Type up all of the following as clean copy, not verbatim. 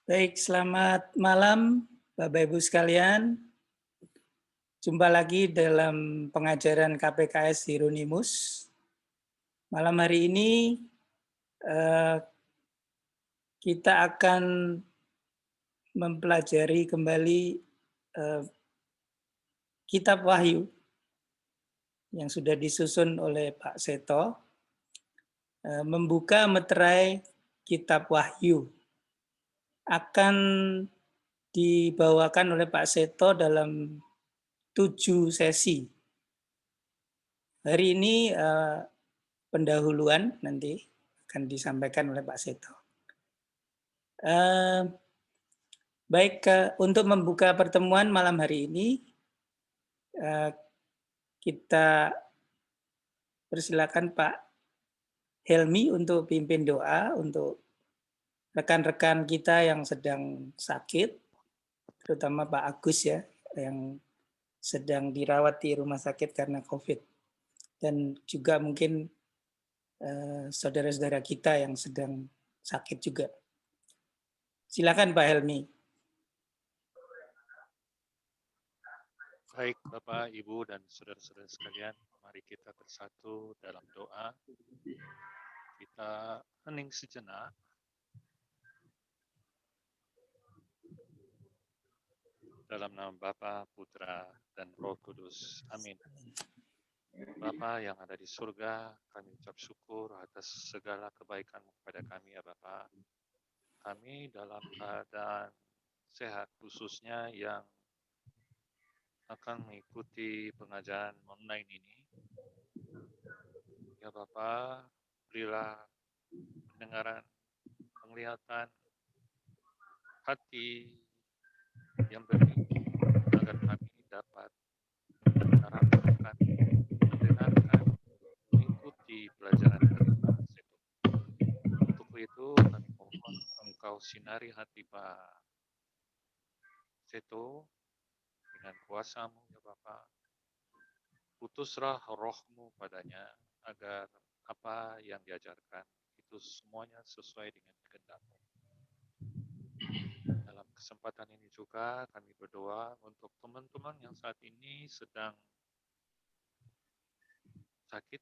Baik, selamat malam Bapak Ibu sekalian. Jumpa lagi dalam pengajaran KPKS Hieronymus. Malam hari ini kita akan mempelajari kembali Kitab Wahyu yang sudah disusun oleh Pak Seto, membuka meterai Kitab Wahyu. Akan dibawakan oleh Pak Seto dalam 7 sesi. Hari ini pendahuluan nanti akan disampaikan oleh Pak Seto. Baik, untuk membuka pertemuan malam hari ini, kita persilakan Pak Helmi untuk pimpin doa untuk rekan-rekan kita yang sedang sakit, terutama Pak Agus ya, yang sedang dirawat di rumah sakit karena COVID. Dan juga mungkin saudara-saudara kita yang sedang sakit juga. Silakan Pak Helmi. Baik Bapak, Ibu, dan saudara-saudara sekalian, mari kita bersatu dalam doa. Kita hening sejenak. Dalam nama Bapa, Putra, dan Roh Kudus. Amin. Bapa yang ada di surga, kami ucap syukur atas segala kebaikan kepada kami ya Bapa. Kami dalam keadaan sehat, khususnya yang akan mengikuti pengajaran online ini. Ya Bapa, berilah pendengaran, penglihatan, hati yang benih, agar kami dapat merasakan, mendengarkan, mengikuti pelajaran dari Pak Seto. Untuk itu kami mohon Engkau sinari hati Pak Seto dengan kuasa-Mu ya Bapa. Putuslah roh-Mu padanya agar apa yang diajarkan itu semuanya sesuai dengan kehendak-Mu. Dalam kesempatan ini juga kami berdoa untuk teman-teman yang saat ini sedang sakit,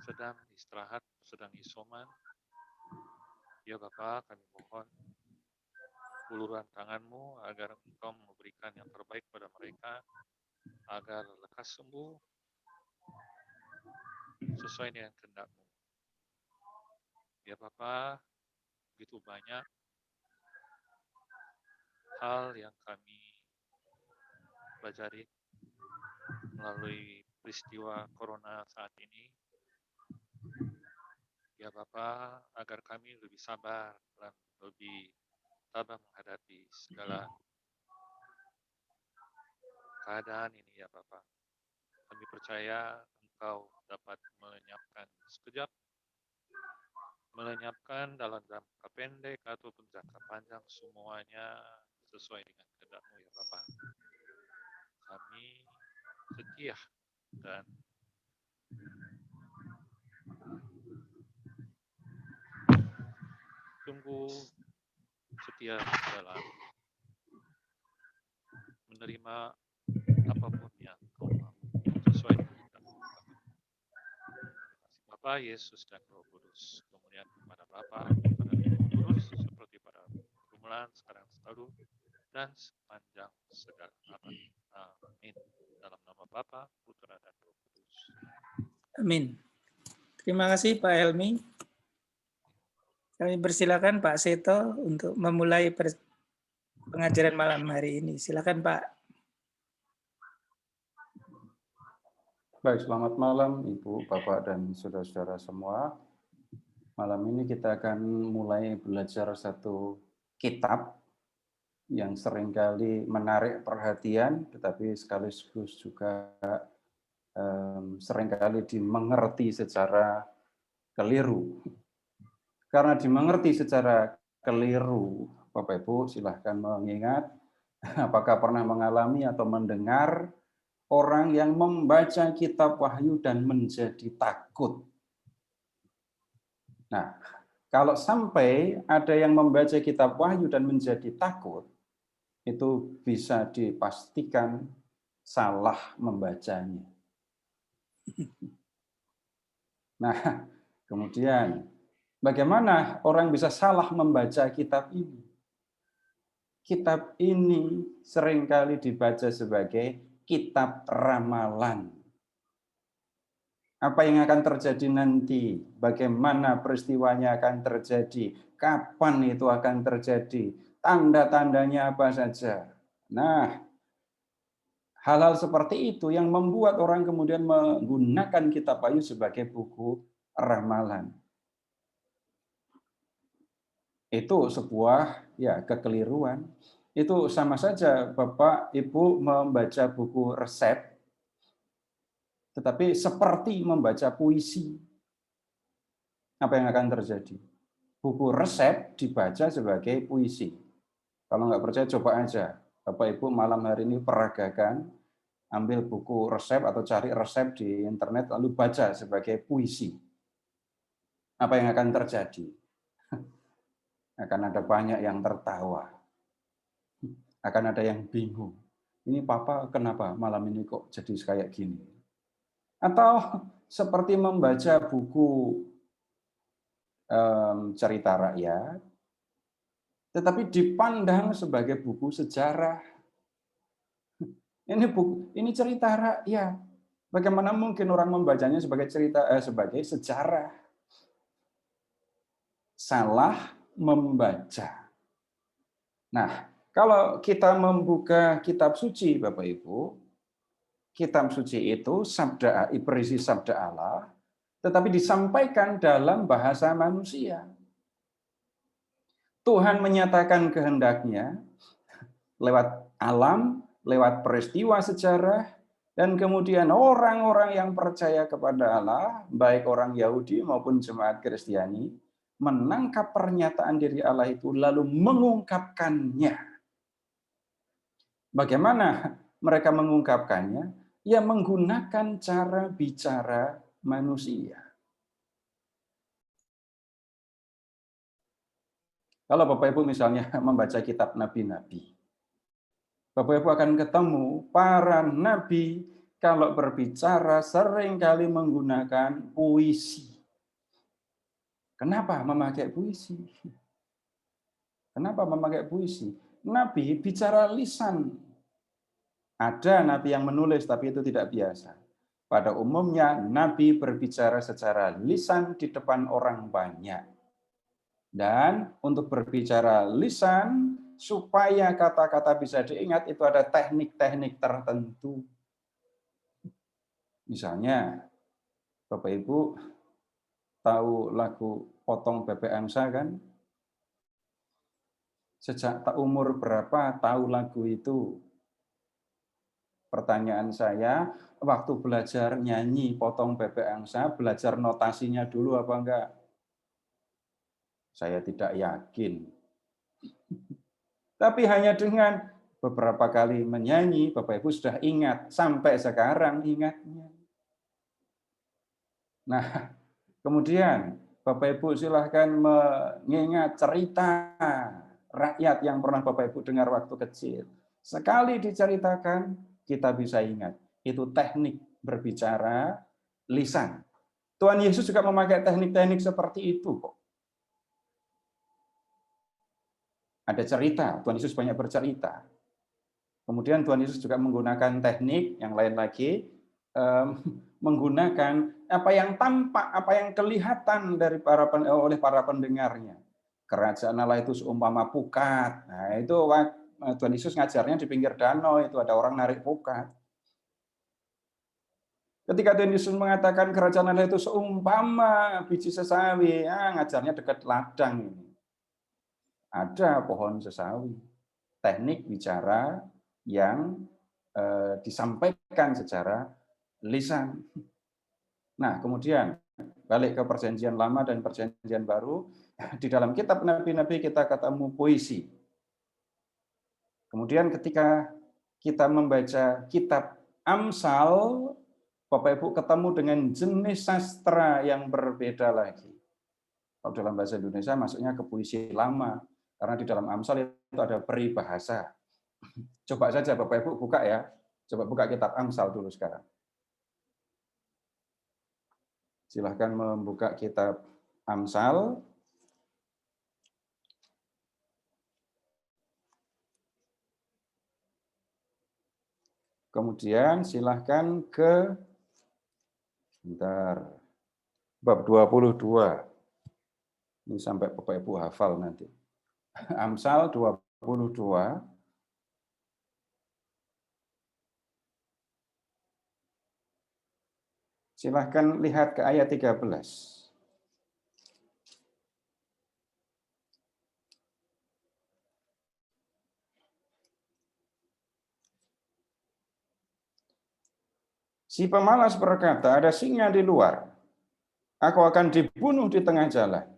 sedang istirahat, sedang isoman. Ya Bapa, kami mohon uluran tangan-Mu agar Engkau memberikan yang terbaik pada mereka, agar lekas sembuh sesuai dengan kehendak-Mu. Ya Bapa, begitu banyak hal yang kami pelajari melalui peristiwa corona saat ini. Ya Bapa, agar kami lebih sabar dan lebih tabah menghadapi segala keadaan ini ya Bapa. Kami percaya Engkau dapat melenyapkan dalam jangka pendek ataupun jangka panjang semuanya sesuai dengan kehendak-Mu ya Bapa. Kami setia dan sungguh setia dalam menerima apapun yang Kau mau sesuai dengan kehendak-Mu. Bapa, Yesus dan Roh Kudus, kemuliaan kepada Bapa, kepada Roh Kudus, seperti pada permulaan, sekarang, selalu, dan sepanjang segala abad. Amin. Dalam nama Bapa, Putra, dan Roh Kudus. Amin. Terima kasih Pak Helmi. Kami persilakan Pak Seto untuk memulai pengajaran malam hari ini. Silakan Pak. Baik, selamat malam Ibu, Bapak, dan saudara-saudara semua. Malam ini kita akan mulai belajar satu kitab yang seringkali menarik perhatian, tetapi sekaligus juga seringkali dimengerti secara keliru. Karena dimengerti secara keliru, Bapak Ibu silahkan mengingat apakah pernah mengalami atau mendengar orang yang membaca kitab Wahyu dan menjadi takut. Nah, Kalau sampai ada yang membaca kitab Wahyu dan menjadi takut, itu bisa dipastikan salah membacanya. Nah, kemudian bagaimana orang bisa salah membaca kitab ini? Kitab ini seringkali dibaca sebagai kitab ramalan. Apa yang akan terjadi nanti, bagaimana peristiwanya akan terjadi, kapan itu akan terjadi, tanda-tandanya apa saja. Nah, hal-hal seperti itu yang membuat orang kemudian menggunakan kitab Wahyu sebagai buku ramalan. Itu sebuah kekeliruan. Itu sama saja Bapak Ibu membaca buku resep, tetapi seperti membaca puisi. Apa yang akan terjadi? Buku resep dibaca sebagai puisi. Kalau nggak percaya, coba aja. Bapak Ibu malam hari ini peragakan, ambil buku resep atau cari resep di internet, lalu baca sebagai puisi. Apa yang akan terjadi? Akan ada banyak yang tertawa. Akan ada yang bingung. Ini Papa kenapa malam ini kok jadi kayak gini? Atau seperti membaca buku cerita rakyat, tetapi dipandang sebagai buku sejarah. Ini cerita rakyat. Bagaimana mungkin orang membacanya sebagai sebagai sejarah? Salah membaca. Nah, kalau kita membuka kitab suci, Bapak Ibu, kitab suci itu berisi sabda Allah, tetapi disampaikan dalam bahasa manusia. Tuhan menyatakan kehendaknya lewat alam, lewat peristiwa sejarah, dan kemudian orang-orang yang percaya kepada Allah, baik orang Yahudi maupun jemaat Kristiani, menangkap pernyataan diri Allah itu lalu mengungkapkannya. Bagaimana mereka mengungkapkannya? Ya menggunakan cara bicara manusia. Kalau Bapak Ibu misalnya membaca kitab nabi-nabi, Bapak Ibu akan ketemu para nabi kalau berbicara seringkali menggunakan puisi. Kenapa memakai puisi? Kenapa memakai puisi? Nabi bicara lisan. Ada nabi yang menulis, tapi itu tidak biasa. Pada umumnya, nabi berbicara secara lisan di depan orang banyak. Dan untuk berbicara lisan, supaya kata-kata bisa diingat, itu ada teknik-teknik tertentu. Misalnya, Bapak Ibu tahu lagu Potong Bebek Angsa kan? Sejak umur berapa tahu lagu itu? Pertanyaan saya, waktu belajar nyanyi Potong Bebek Angsa, belajar notasinya dulu apa enggak? Saya tidak yakin. Tapi hanya dengan beberapa kali menyanyi, Bapak Ibu sudah ingat. Sampai sekarang ingatnya. Nah, kemudian Bapak Ibu silahkan mengingat cerita rakyat yang pernah Bapak Ibu dengar waktu kecil. Sekali diceritakan, kita bisa ingat. Itu teknik berbicara lisan. Tuhan Yesus juga memakai teknik-teknik seperti itu kok. Ada cerita, Tuhan Yesus banyak bercerita. Kemudian Tuhan Yesus juga menggunakan teknik yang lain lagi, menggunakan apa yang tampak, apa yang kelihatan oleh para pendengarnya. Kerajaan Allah itu seumpama pukat. Nah, itu Tuhan Yesus ngajarnya di pinggir danau, itu ada orang narik pukat. Ketika Tuhan Yesus mengatakan kerajaan Allah itu seumpama biji sesawi, ngajarnya dekat ladang ini. Ada pohon sesawi. Teknik bicara yang disampaikan secara lisan. Nah, kemudian balik ke Perjanjian Lama dan Perjanjian Baru, di dalam kitab nabi-nabi kita ketemu puisi. Kemudian ketika kita membaca kitab Amsal, Bapak Ibu ketemu dengan jenis sastra yang berbeda lagi. Kalau dalam bahasa Indonesia masuknya ke puisi lama, karena di dalam Amsal itu ada peribahasa. Coba saja Bapak Ibu buka ya, coba buka kitab Amsal dulu sekarang. Silahkan membuka kitab Amsal. Kemudian silahkan ke bab 22. Ini sampai Bapak Ibu hafal nanti. Amsal 22. Silahkan lihat ke ayat 13. Si pemalas berkata, ada singa di luar, aku akan dibunuh di tengah jalan.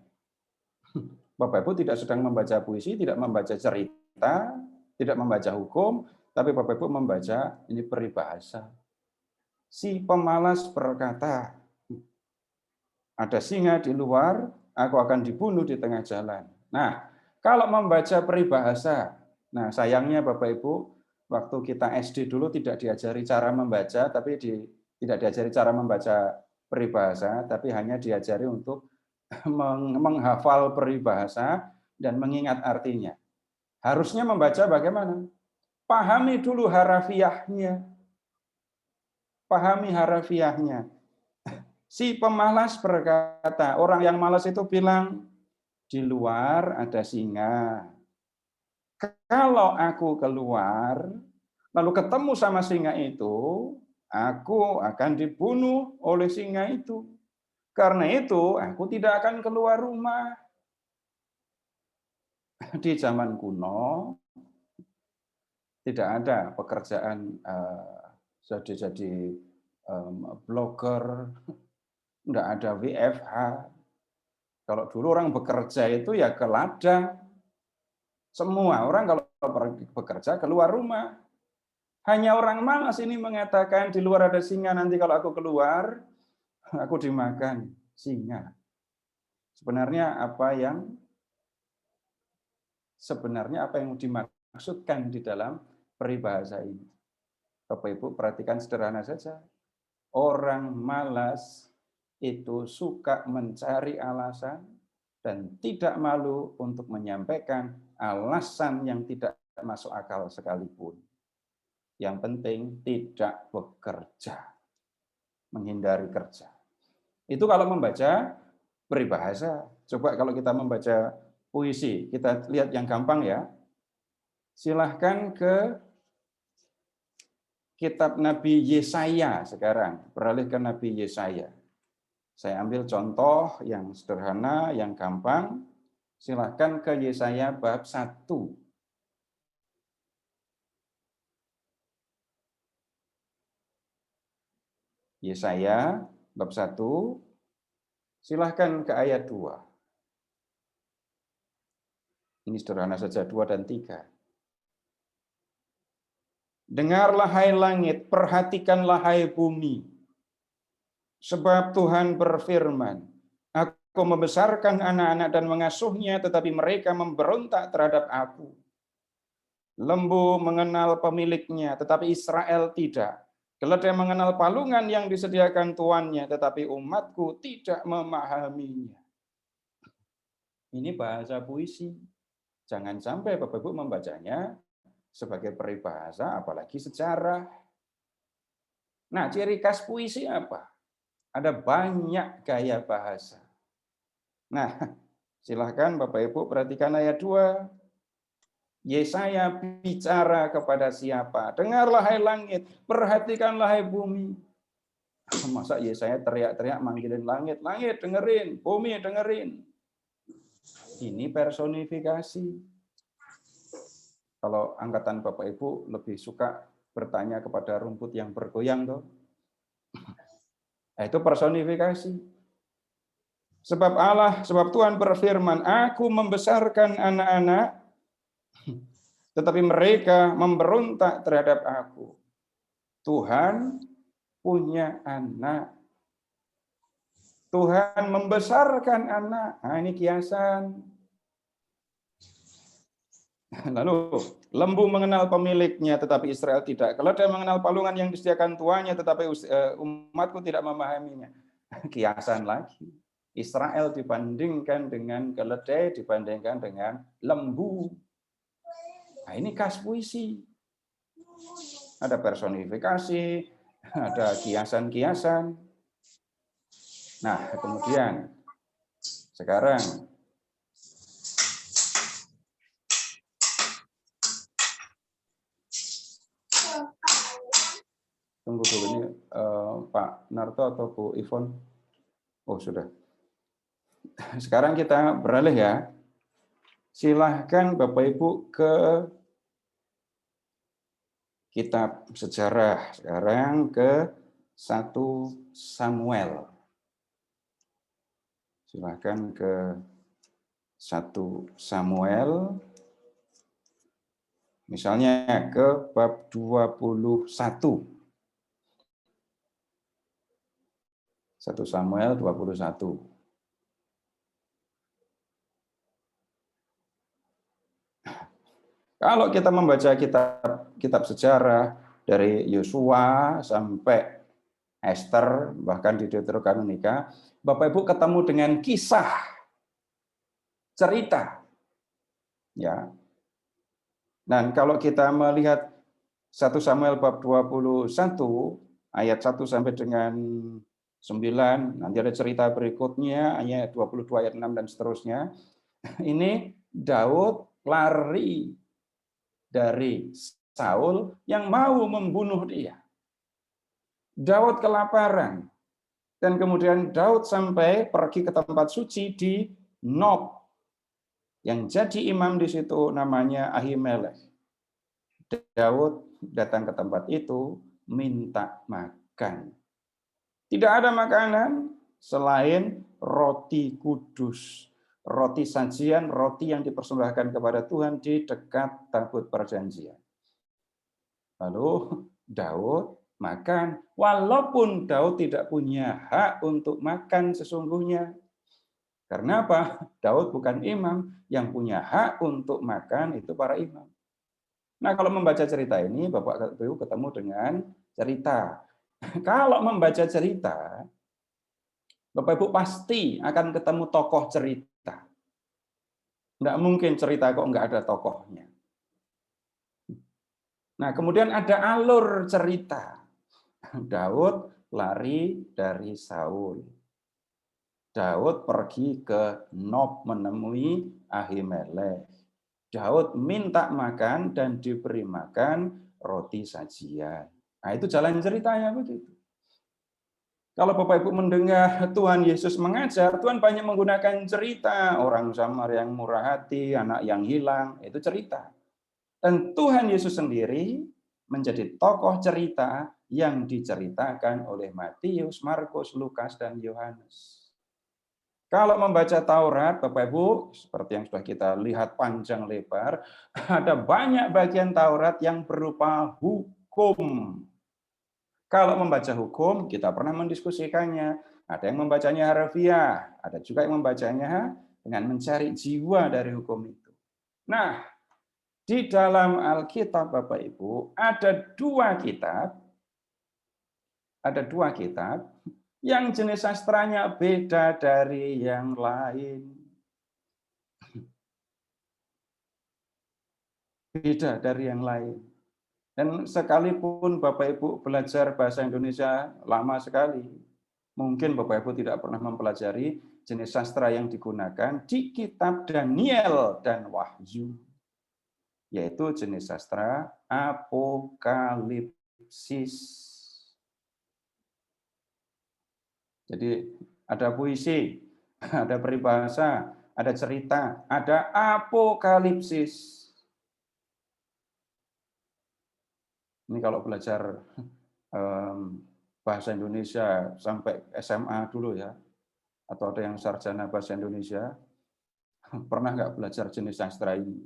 Bapak Ibu tidak sedang membaca puisi, tidak membaca cerita, tidak membaca hukum, tapi Bapak Ibu membaca ini peribahasa. Si pemalas berkata, ada singa di luar, aku akan dibunuh di tengah jalan. Nah, kalau membaca peribahasa, nah sayangnya Bapak Ibu, waktu kita SD dulu tidak diajari cara membaca, tapi tidak diajari cara membaca peribahasa, tapi hanya diajari untuk menghafal peribahasa dan mengingat artinya. Harusnya membaca bagaimana? Pahami dulu harafiahnya. Pahami harafiahnya. Si pemalas berkata, orang yang malas itu bilang, di luar ada singa. Kalau aku keluar, lalu ketemu sama singa itu, aku akan dibunuh oleh singa itu. Karena itu, aku tidak akan keluar rumah. Di zaman kuno, tidak ada pekerjaan jadi blogger, tidak ada WFH. Kalau dulu orang bekerja itu ya ke ladang. Semua orang kalau bekerja keluar rumah. Hanya orang malas ini mengatakan di luar ada singa, nanti kalau aku keluar, aku dimakan singa. Sebenarnya apa yang dimaksudkan di dalam peribahasa ini? Bapak Ibu perhatikan sederhana saja. Orang malas itu suka mencari alasan dan tidak malu untuk menyampaikan alasan yang tidak masuk akal sekalipun. Yang penting tidak bekerja, menghindari kerja. Itu kalau membaca peribahasa. Coba kalau kita membaca puisi, kita lihat yang gampang ya. Silahkan ke kitab Nabi Yesaya sekarang, beralih ke Nabi Yesaya. Saya ambil contoh yang sederhana, yang gampang. Silahkan ke Yesaya bab 1. Yesaya bab 1, silahkan ke ayat 2. Ini sederhana saja, 2 dan 3. Dengarlah hai langit, perhatikanlah hai bumi. Sebab Tuhan berfirman, aku membesarkan anak-anak dan mengasuhnya, tetapi mereka memberontak terhadap aku. Lembu mengenal pemiliknya, tetapi Israel tidak. Keledai mengenal palungan yang disediakan tuannya, tetapi umatku tidak memahaminya. Ini bahasa puisi. Jangan sampai Bapak Ibu membacanya sebagai peribahasa, apalagi sejarah. Nah, ciri khas puisi apa? Ada banyak gaya bahasa. Nah, silahkan Bapak Ibu perhatikan ayat 2. Yesaya bicara kepada siapa? Dengarlah hai langit, perhatikanlah hai bumi. Masa Yesaya teriak-teriak manggilin langit, langit dengerin, bumi dengerin. Ini personifikasi. Kalau angkatan Bapak Ibu lebih suka bertanya kepada rumput yang bergoyang tuh. Nah, itu personifikasi. Sebab Tuhan berfirman, aku membesarkan anak-anak, tetapi mereka memberontak terhadap aku. Tuhan punya anak. Tuhan membesarkan anak. Nah, ini kiasan. Lalu, lembu mengenal pemiliknya, tetapi Israel tidak. Keledai mengenal palungan yang disediakan tuannya, tetapi umatku tidak memahaminya. Kiasan lagi. Israel dibandingkan dengan keledai, dibandingkan dengan lembu. Nah, ini khas puisi. Ada personifikasi, ada kiasan-kiasan. Nah, kemudian sekarang tunggu dulu ini Pak Narto atau Bu Ivon. Oh, sudah. Sekarang kita beralih ya. Silahkan Bapak Ibu ke kitab sejarah. Sekarang ke 1 Samuel. Silahkan ke 1 Samuel. Misalnya ke bab 21. 1 Samuel 21. Kalau kita membaca kitab sejarah dari Yosua sampai Esther, bahkan di Deuterokanonika, Bapak Ibu ketemu dengan kisah, cerita. Ya. Dan kalau kita melihat 1 Samuel bab 21 ayat 1 sampai dengan 9, nanti ada cerita berikutnya ayat 22 ayat 6 dan seterusnya. Ini Daud lari dari Saul yang mau membunuh dia. Daud kelaparan. Dan kemudian Daud sampai pergi ke tempat suci di Nob. Yang jadi imam di situ namanya Ahimelech. Daud datang ke tempat itu minta makan. Tidak ada makanan selain roti kudus. Roti sajian, roti yang dipersembahkan kepada Tuhan di dekat tabut perjanjian. Lalu Daud makan, walaupun Daud tidak punya hak untuk makan sesungguhnya. Karena apa? Daud bukan imam, yang punya hak untuk makan itu para imam. Nah, kalau membaca cerita ini, Bapak Ibu ketemu dengan cerita. Kalau membaca cerita, Bapak Ibu pasti akan ketemu tokoh cerita. Nggak mungkin cerita kok nggak ada tokohnya. Nah, kemudian ada alur cerita. Daud lari dari Saul. Daud pergi ke Nob menemui Ahimelech. Daud minta makan dan diberi makan roti sajian. Nah, itu jalan ceritanya begitu. Kalau Bapak Ibu mendengar Tuhan Yesus mengajar, Tuhan banyak menggunakan cerita. Orang Samar yang murah hati, anak yang hilang, itu cerita. Dan Tuhan Yesus sendiri menjadi tokoh cerita yang diceritakan oleh Matius, Markus, Lukas, dan Yohanes. Kalau membaca Taurat, Bapak Ibu, seperti yang sudah kita lihat panjang lebar, ada banyak bagian Taurat yang berupa hukum. Kalau membaca hukum, kita pernah mendiskusikannya. Ada yang membacanya harfiah, ada juga yang membacanya dengan mencari jiwa dari hukum itu. Nah, di dalam Alkitab, Bapak Ibu, ada dua kitab yang jenis sastranya beda dari yang lain. Beda dari yang lain. Dan sekalipun Bapak Ibu belajar bahasa Indonesia lama sekali, mungkin Bapak Ibu tidak pernah mempelajari jenis sastra yang digunakan di kitab Daniel dan Wahyu, yaitu jenis sastra apokalipsis. Jadi ada puisi, ada peribahasa, ada cerita, ada apokalipsis. Ini kalau belajar bahasa Indonesia sampai SMA dulu ya, atau ada yang sarjana bahasa Indonesia, pernah nggak belajar jenis sastra ini?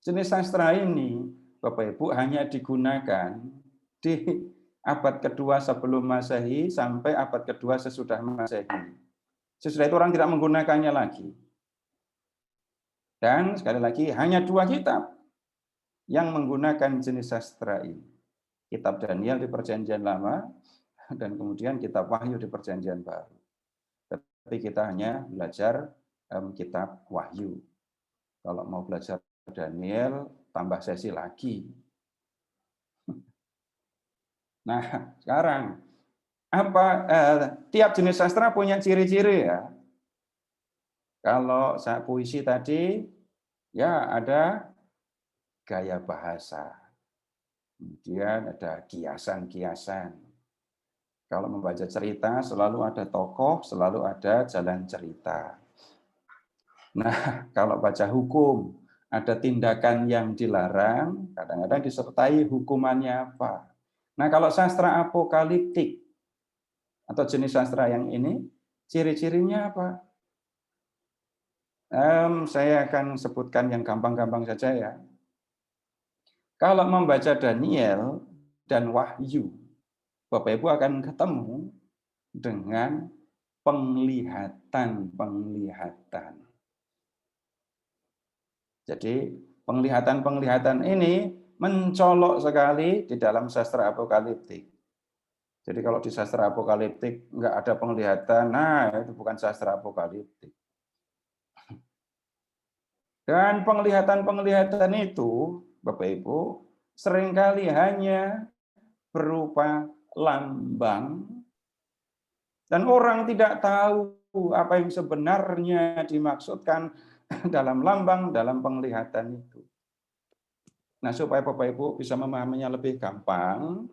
Jenis sastra ini, Bapak Ibu, hanya digunakan di abad kedua sebelum Masehi sampai abad kedua sesudah Masehi. Sesudah itu orang tidak menggunakannya lagi. Dan sekali lagi hanya 2 kitab yang menggunakan jenis sastra ini. Kitab Daniel di Perjanjian Lama dan kemudian kitab Wahyu di Perjanjian Baru. Tapi kita hanya belajar kitab Wahyu. Kalau mau belajar Daniel, tambah sesi lagi. Nah, sekarang tiap jenis sastra punya ciri-ciri ya. Kalau puisi tadi, ya ada gaya bahasa. Kemudian ada kiasan-kiasan. Kalau membaca cerita, selalu ada tokoh, selalu ada jalan cerita. Nah, kalau baca hukum, ada tindakan yang dilarang, kadang-kadang disertai hukumannya apa. Nah, kalau sastra apokaliptik, atau jenis sastra yang ini, ciri-cirinya apa? Saya akan sebutkan yang gampang-gampang saja ya. Kalau membaca Daniel dan Wahyu, Bapak Ibu akan ketemu dengan penglihatan-penglihatan. Jadi penglihatan-penglihatan ini mencolok sekali di dalam sastra apokaliptik. Jadi kalau di sastra apokaliptik nggak ada penglihatan, nah itu bukan sastra apokaliptik. Dan penglihatan-penglihatan itu, Bapak Ibu, seringkali hanya berupa lambang, dan orang tidak tahu apa yang sebenarnya dimaksudkan dalam lambang, dalam penglihatan itu. Nah, supaya Bapak Ibu bisa memahaminya lebih gampang,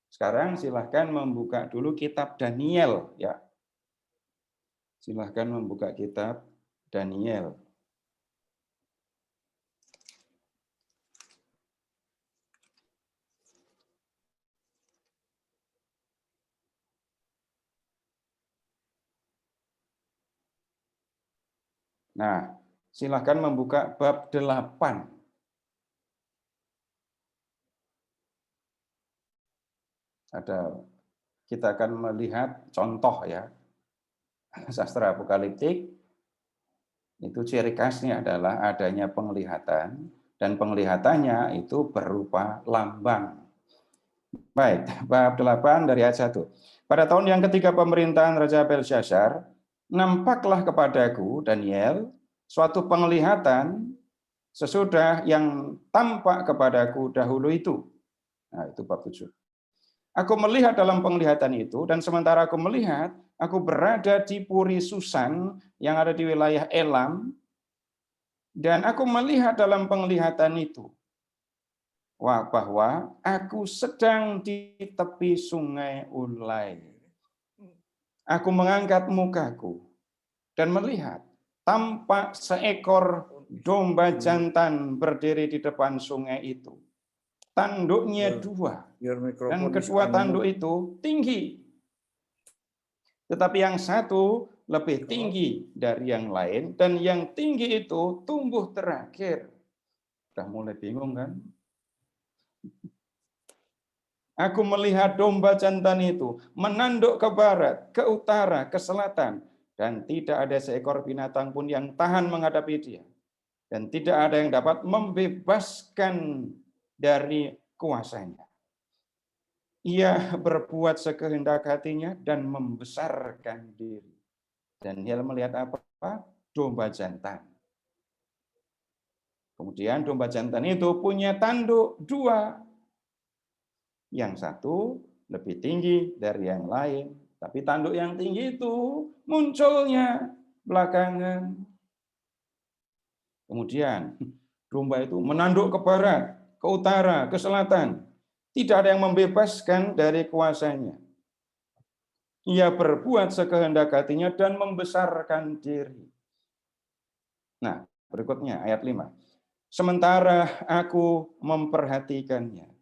sekarang silahkan membuka dulu kitab Daniel. Ya. Silahkan membuka kitab Daniel. Nah, silahkan membuka bab 8. Kita akan melihat contoh ya. Sastra apokaliptik itu ciri khasnya adalah adanya penglihatan, dan penglihatannya itu berupa lambang. Baik, bab 8 dari ayat 1. Pada tahun yang ketiga pemerintahan Raja Belsyazar, nampaklah kepadaku, Daniel, suatu penglihatan sesudah yang tampak kepadaku dahulu itu. Nah, itu bab 7. Aku melihat dalam penglihatan itu, dan sementara aku melihat, aku berada di Puri Susan yang ada di wilayah Elam, dan aku melihat dalam penglihatan itu bahwa aku sedang di tepi sungai Ulai. Aku mengangkat mukaku dan melihat tampak seekor domba jantan berdiri di depan sungai itu. Tanduknya 2, dan kedua tanduk itu tinggi. Tetapi yang satu lebih tinggi dari yang lain, dan yang tinggi itu tumbuh terakhir. Sudah mulai bingung kan? Aku melihat domba jantan itu menanduk ke barat, ke utara, ke selatan, dan tidak ada seekor binatang pun yang tahan menghadapi dia. Dan tidak ada yang dapat membebaskan dari kuasanya. Ia berbuat sekehendak hatinya dan membesarkan diri. Daniel melihat apa? Domba jantan. Kemudian domba jantan itu punya tanduk 2. Yang satu lebih tinggi dari yang lain, tapi tanduk yang tinggi itu munculnya belakangan. Kemudian domba itu menanduk ke barat, ke utara, ke selatan. Tidak ada yang membebaskan dari kuasanya. Ia berbuat sekehendak hatinya dan membesarkan diri. Nah, berikutnya ayat 5. Sementara aku memperhatikannya,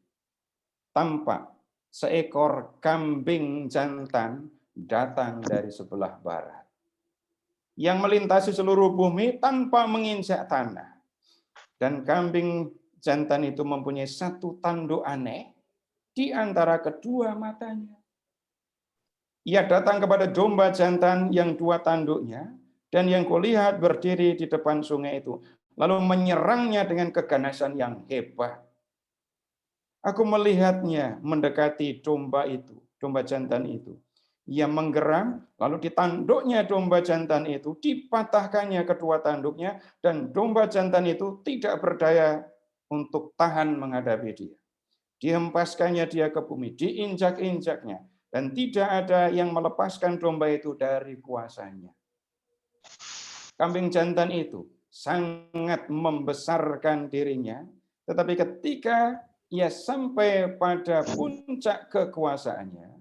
tampak seekor kambing jantan datang dari sebelah barat, yang melintasi seluruh bumi tanpa menginjak tanah. Dan kambing jantan itu mempunyai satu tanduk aneh, di antara kedua matanya. Ia datang kepada domba jantan yang 2 tanduknya, dan yang kulihat berdiri di depan sungai itu, lalu menyerangnya dengan keganasan yang hebat. Aku melihatnya mendekati domba itu, domba jantan itu. Ia menggeram, lalu ditanduknya domba jantan itu, dipatahkannya kedua tanduknya, dan domba jantan itu tidak berdaya untuk tahan menghadapi dia. Dihempaskannya dia ke bumi, diinjak-injaknya, dan tidak ada yang melepaskan domba itu dari kuasanya. Kambing jantan itu sangat membesarkan dirinya, tetapi ketika ia sampai pada puncak kekuasaannya,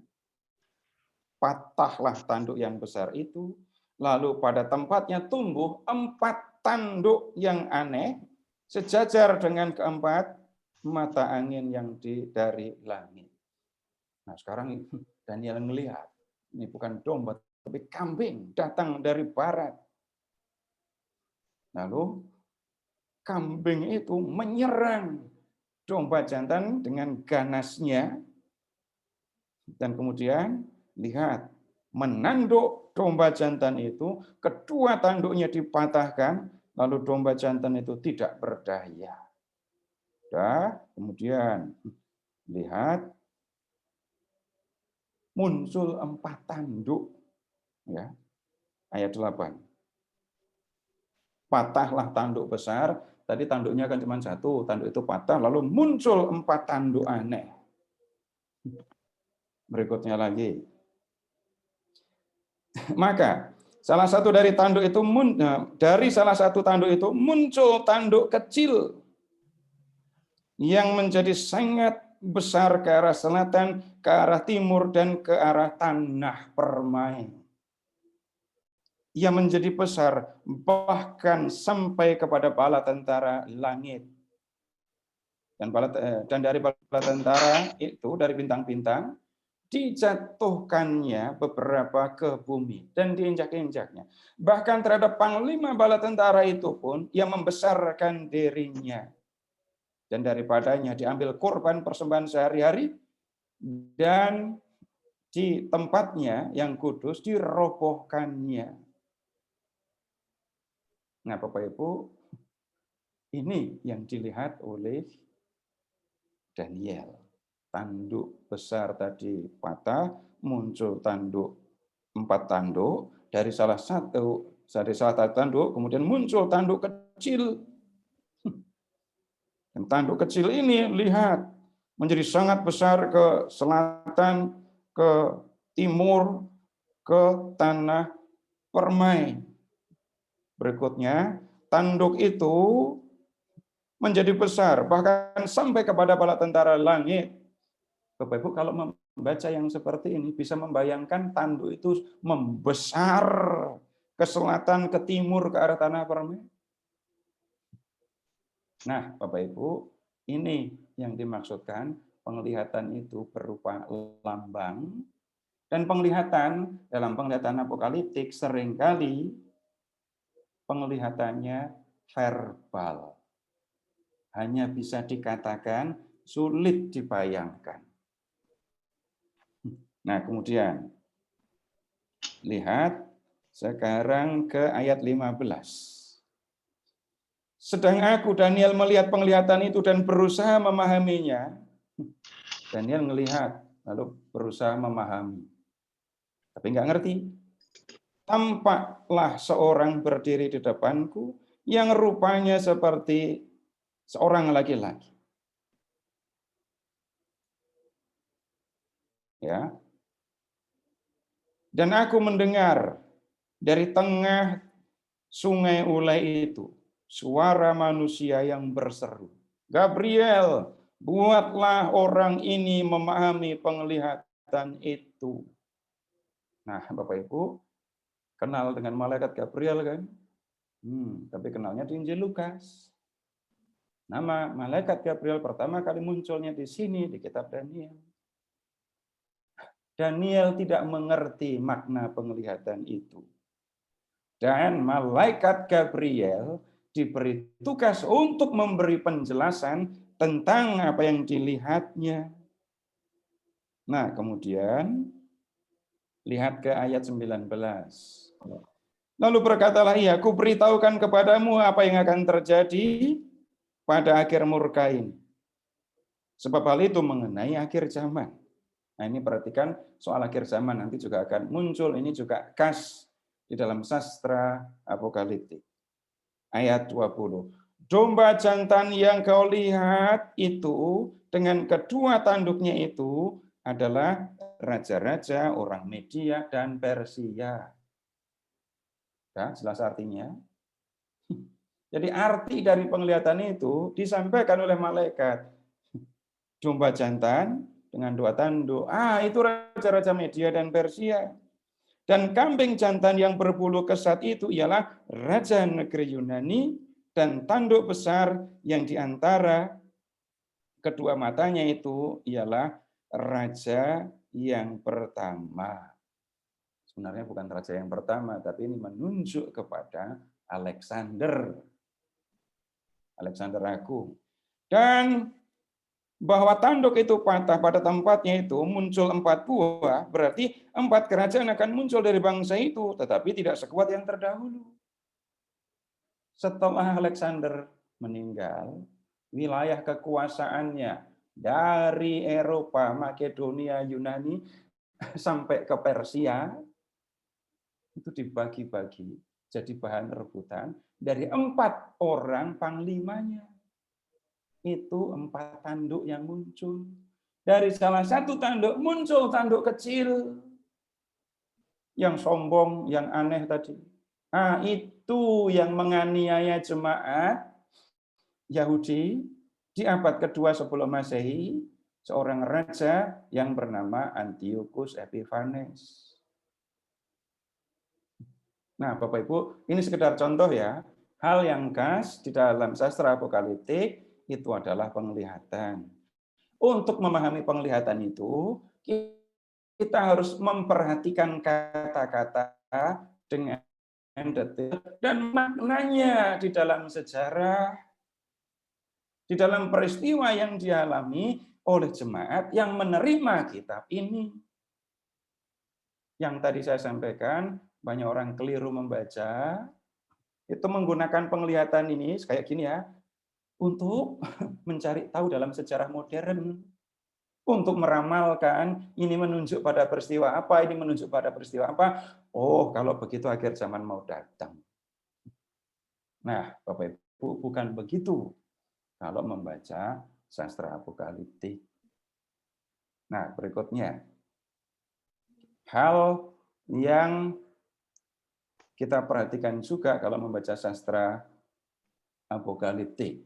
patahlah tanduk yang besar itu, lalu pada tempatnya tumbuh 4 tanduk yang aneh, sejajar dengan keempat mata angin yang dari langit. Nah, sekarang Daniel melihat, ini bukan domba, tapi kambing datang dari barat. Lalu kambing itu menyerang domba jantan dengan ganasnya, dan kemudian lihat, menanduk domba jantan itu, kedua tanduknya dipatahkan, lalu domba jantan itu tidak berdaya. Kemudian lihat, muncul 4 tanduk, ya, ayat 8. Patahlah tanduk besar, tadi tanduknya kan cuma 1, tanduk itu patah, lalu muncul 4 tanduk aneh. Berikutnya lagi. Maka salah satu dari tanduk itu muncul tanduk kecil yang menjadi sangat besar ke arah selatan, ke arah timur, dan ke arah tanah permai. Ia menjadi besar, bahkan sampai kepada bala tentara langit. Dan dari bala tentara itu, dari bintang-bintang, dijatuhkannya beberapa ke bumi dan diinjak-injaknya. Bahkan terhadap panglima bala tentara itu pun, ia membesarkan dirinya. Dan daripadanya diambil korban persembahan sehari-hari, dan di tempatnya yang kudus dirobohkannya. Nah, Bapak Ibu, ini yang dilihat oleh Daniel. Tanduk besar tadi patah, muncul 4 tanduk, dari salah satu tanduk, kemudian muncul tanduk kecil. Dan tanduk kecil ini, lihat, menjadi sangat besar ke selatan, ke timur, ke tanah permai. Berikutnya, tanduk itu menjadi besar, bahkan sampai kepada bala tentara langit. Bapak Ibu, kalau membaca yang seperti ini, bisa membayangkan tanduk itu membesar ke selatan, ke timur, ke arah tanah permai. Nah, Bapak Ibu, ini yang dimaksudkan penglihatan itu berupa lambang, dan penglihatan dalam penglihatan apokaliptik seringkali penglihatannya verbal. Hanya bisa dikatakan, sulit dibayangkan. Nah, kemudian lihat sekarang ke ayat 15. Sedang aku, Daniel, melihat penglihatan itu dan berusaha memahaminya. Daniel melihat, lalu berusaha memahami. Tapi nggak ngerti. Tampaklah seorang berdiri di depanku yang rupanya seperti seorang laki-laki. Ya. Dan aku mendengar dari tengah sungai Ulai itu suara manusia yang berseru, Gabriel, buatlah orang ini memahami penglihatan itu. Nah, Bapak Ibu, kenal dengan malaikat Gabriel kan? Tapi kenalnya di Injil Lukas. Nama malaikat Gabriel pertama kali munculnya di sini, di kitab Daniel. Daniel tidak mengerti makna penglihatan itu. Dan malaikat Gabriel diberi tugas untuk memberi penjelasan tentang apa yang dilihatnya. Nah, kemudian lihat ke ayat 19. Lalu berkatalah ia, aku beritahukan kepadamu apa yang akan terjadi pada akhir murka ini. Sebab hal itu mengenai akhir zaman. Nah, ini perhatikan soal akhir zaman nanti juga akan muncul, ini juga khas di dalam sastra apokaliptik. Ayat 20. Domba jantan yang kau lihat itu dengan kedua tanduknya itu adalah raja-raja orang Media dan Persia. Ya, jelas artinya. Jadi arti dari penglihatan itu disampaikan oleh malaikat. Domba jantan dengan dua tanduk. Itu raja-raja Media dan Persia. Dan kambing jantan yang berbulu kesat itu ialah raja negeri Yunani dan tanduk besar yang di antara kedua matanya itu ialah raja yang pertama. Sebenarnya bukan raja yang pertama, tapi ini menunjuk kepada Alexander Agung. Dan bahwa tanduk itu patah pada tempatnya itu muncul 4 buah, berarti 4 kerajaan akan muncul dari bangsa itu, tetapi tidak sekuat yang terdahulu. Setelah Alexander meninggal, wilayah kekuasaannya dari Eropa, Makedonia, Yunani, sampai ke Persia, itu dibagi-bagi jadi bahan rebutan dari 4 orang panglimanya. Itu 4 tanduk yang muncul. Dari salah satu tanduk muncul tanduk kecil. Yang sombong, yang aneh tadi. Itu yang menganiaya jemaat Yahudi di abad kedua sebelum Masehi, seorang raja yang bernama Antiochus Epiphanes. Nah, Bapak Ibu, ini sekedar contoh ya. Hal yang khas di dalam sastra apokaliptik itu adalah penglihatan. Untuk memahami penglihatan itu, kita harus memperhatikan kata-kata dengan detail dan maknanya di dalam sejarah, di dalam peristiwa yang dialami oleh jemaat yang menerima kitab ini. Yang tadi saya sampaikan, banyak orang keliru membaca, itu menggunakan penglihatan ini, kayak gini ya, untuk mencari tahu dalam sejarah modern, untuk meramalkan ini menunjuk pada peristiwa apa, ini menunjuk pada peristiwa apa. Oh, kalau begitu akhir zaman mau datang. Nah, Bapak Ibu, bukan begitu kalau membaca sastra apokaliptik. Nah, berikutnya, hal yang kita perhatikan juga kalau membaca sastra apokaliptik.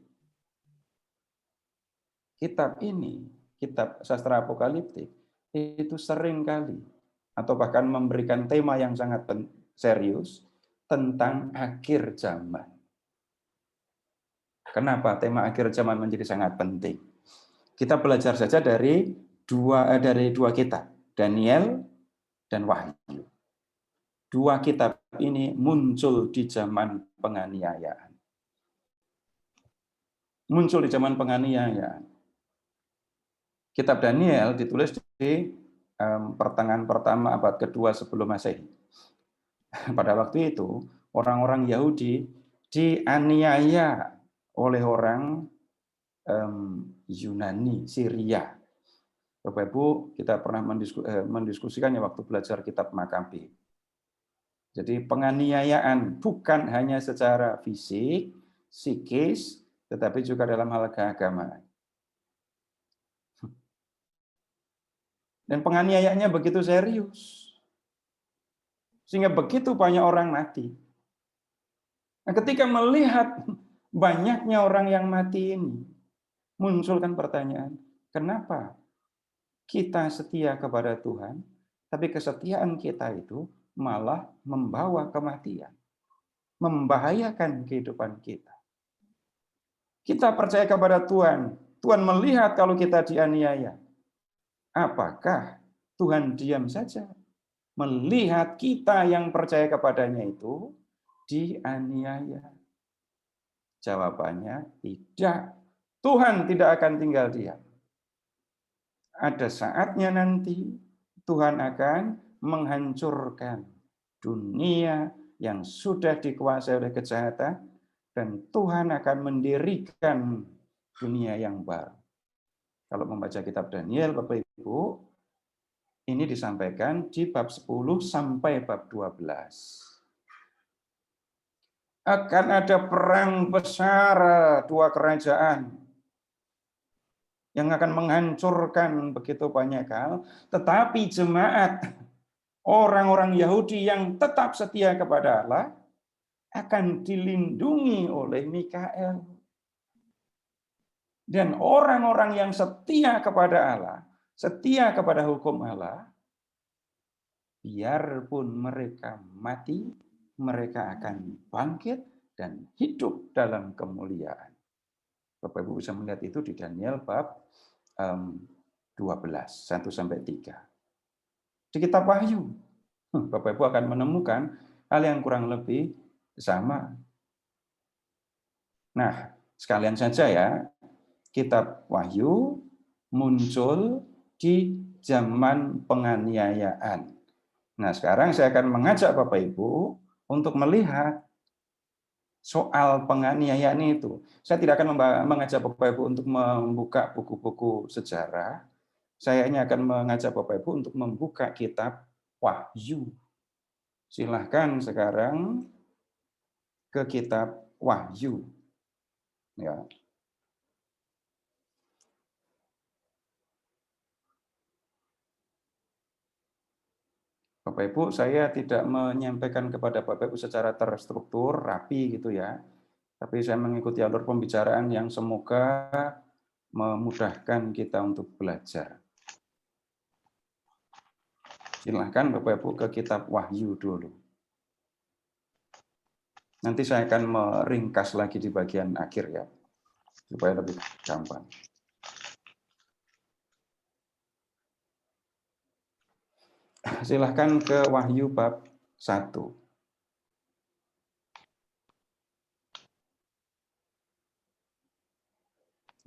Kitab ini, kitab sastra apokaliptik, itu sering kali, atau bahkan memberikan tema yang sangat serius tentang akhir zaman. Kenapa tema akhir zaman menjadi sangat penting? Kita belajar saja dari dua kitab, Daniel dan Wahyu. 2 kitab ini muncul di zaman penganiayaan. Muncul di zaman penganiayaan. Kitab Daniel ditulis di pertengahan pertama abad kedua sebelum Masehi. Pada waktu itu, orang-orang Yahudi dianiaya oleh orang Yunani, Syria. Bapak Ibu, kita pernah mendiskusikannya waktu belajar kitab Makabi. Jadi penganiayaan bukan hanya secara fisik, psikis, tetapi juga dalam hal keagamaan. Dan penganiayaannya begitu serius. Sehingga begitu banyak orang mati. Nah, ketika melihat banyaknya orang yang mati ini, munculkan pertanyaan, kenapa kita setia kepada Tuhan, tapi kesetiaan kita itu malah membawa kematian, membahayakan kehidupan kita. Kita percaya kepada Tuhan, Tuhan melihat kalau kita dianiaya. Apakah Tuhan diam saja melihat kita yang percaya kepadanya itu dianiaya? Jawabannya tidak. Tuhan tidak akan tinggal diam. ada saatnya nanti Tuhan akan menghancurkan dunia yang sudah dikuasai oleh kejahatan, dan Tuhan akan mendirikan dunia yang baru. Kalau membaca kitab Daniel, Bapak Ibu, ini disampaikan di bab 10 sampai bab 12. Akan ada perang besar dua kerajaan yang akan menghancurkan begitu banyak hal, tetapi jemaat orang-orang Yahudi yang tetap setia kepada Allah akan dilindungi oleh Mikael. Dan orang-orang yang setia kepada Allah, setia kepada hukum Allah, biarpun mereka mati, mereka akan bangkit dan hidup dalam kemuliaan. Bapak Ibu bisa melihat itu di Daniel bab 12, 1-3. Di kitab Wahyu, Bapak Ibu akan menemukan hal yang kurang lebih sama. Nah, sekalian saja ya, kitab Wahyu muncul di zaman penganiayaan. Nah, sekarang saya akan mengajak Bapak Ibu untuk melihat soal penganiayaan itu. Saya tidak akan mengajak Bapak Ibu untuk membuka buku-buku sejarah. Saya hanya akan mengajak Bapak Ibu untuk membuka kitab Wahyu. Silahkan sekarang ke kitab Wahyu. Ya. Bapak Ibu, saya tidak menyampaikan kepada Bapak Ibu secara terstruktur, rapi gitu ya. Tapi saya mengikuti alur pembicaraan yang semoga memudahkan kita untuk belajar. Silahkan Bapak Ibu ke kitab Wahyu dulu. Nanti saya akan meringkas lagi di bagian akhir ya, supaya lebih gampang. Silahkan ke Wahyu bab 1.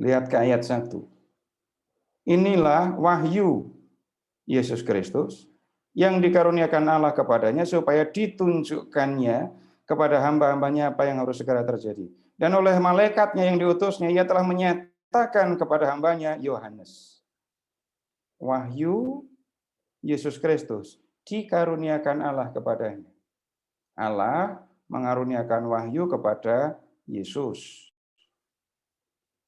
Lihat ke ayat 1. Inilah wahyu Yesus Kristus yang dikaruniakan Allah kepadanya supaya ditunjukkannya kepada hamba-hambanya apa yang harus segera terjadi. Dan oleh malaikatnya yang diutusnya, ia telah menyatakan kepada hambanya Yohanes. Wahyu Yesus Kristus dikaruniakan Allah kepadanya. Allah mengaruniakan wahyu kepada Yesus.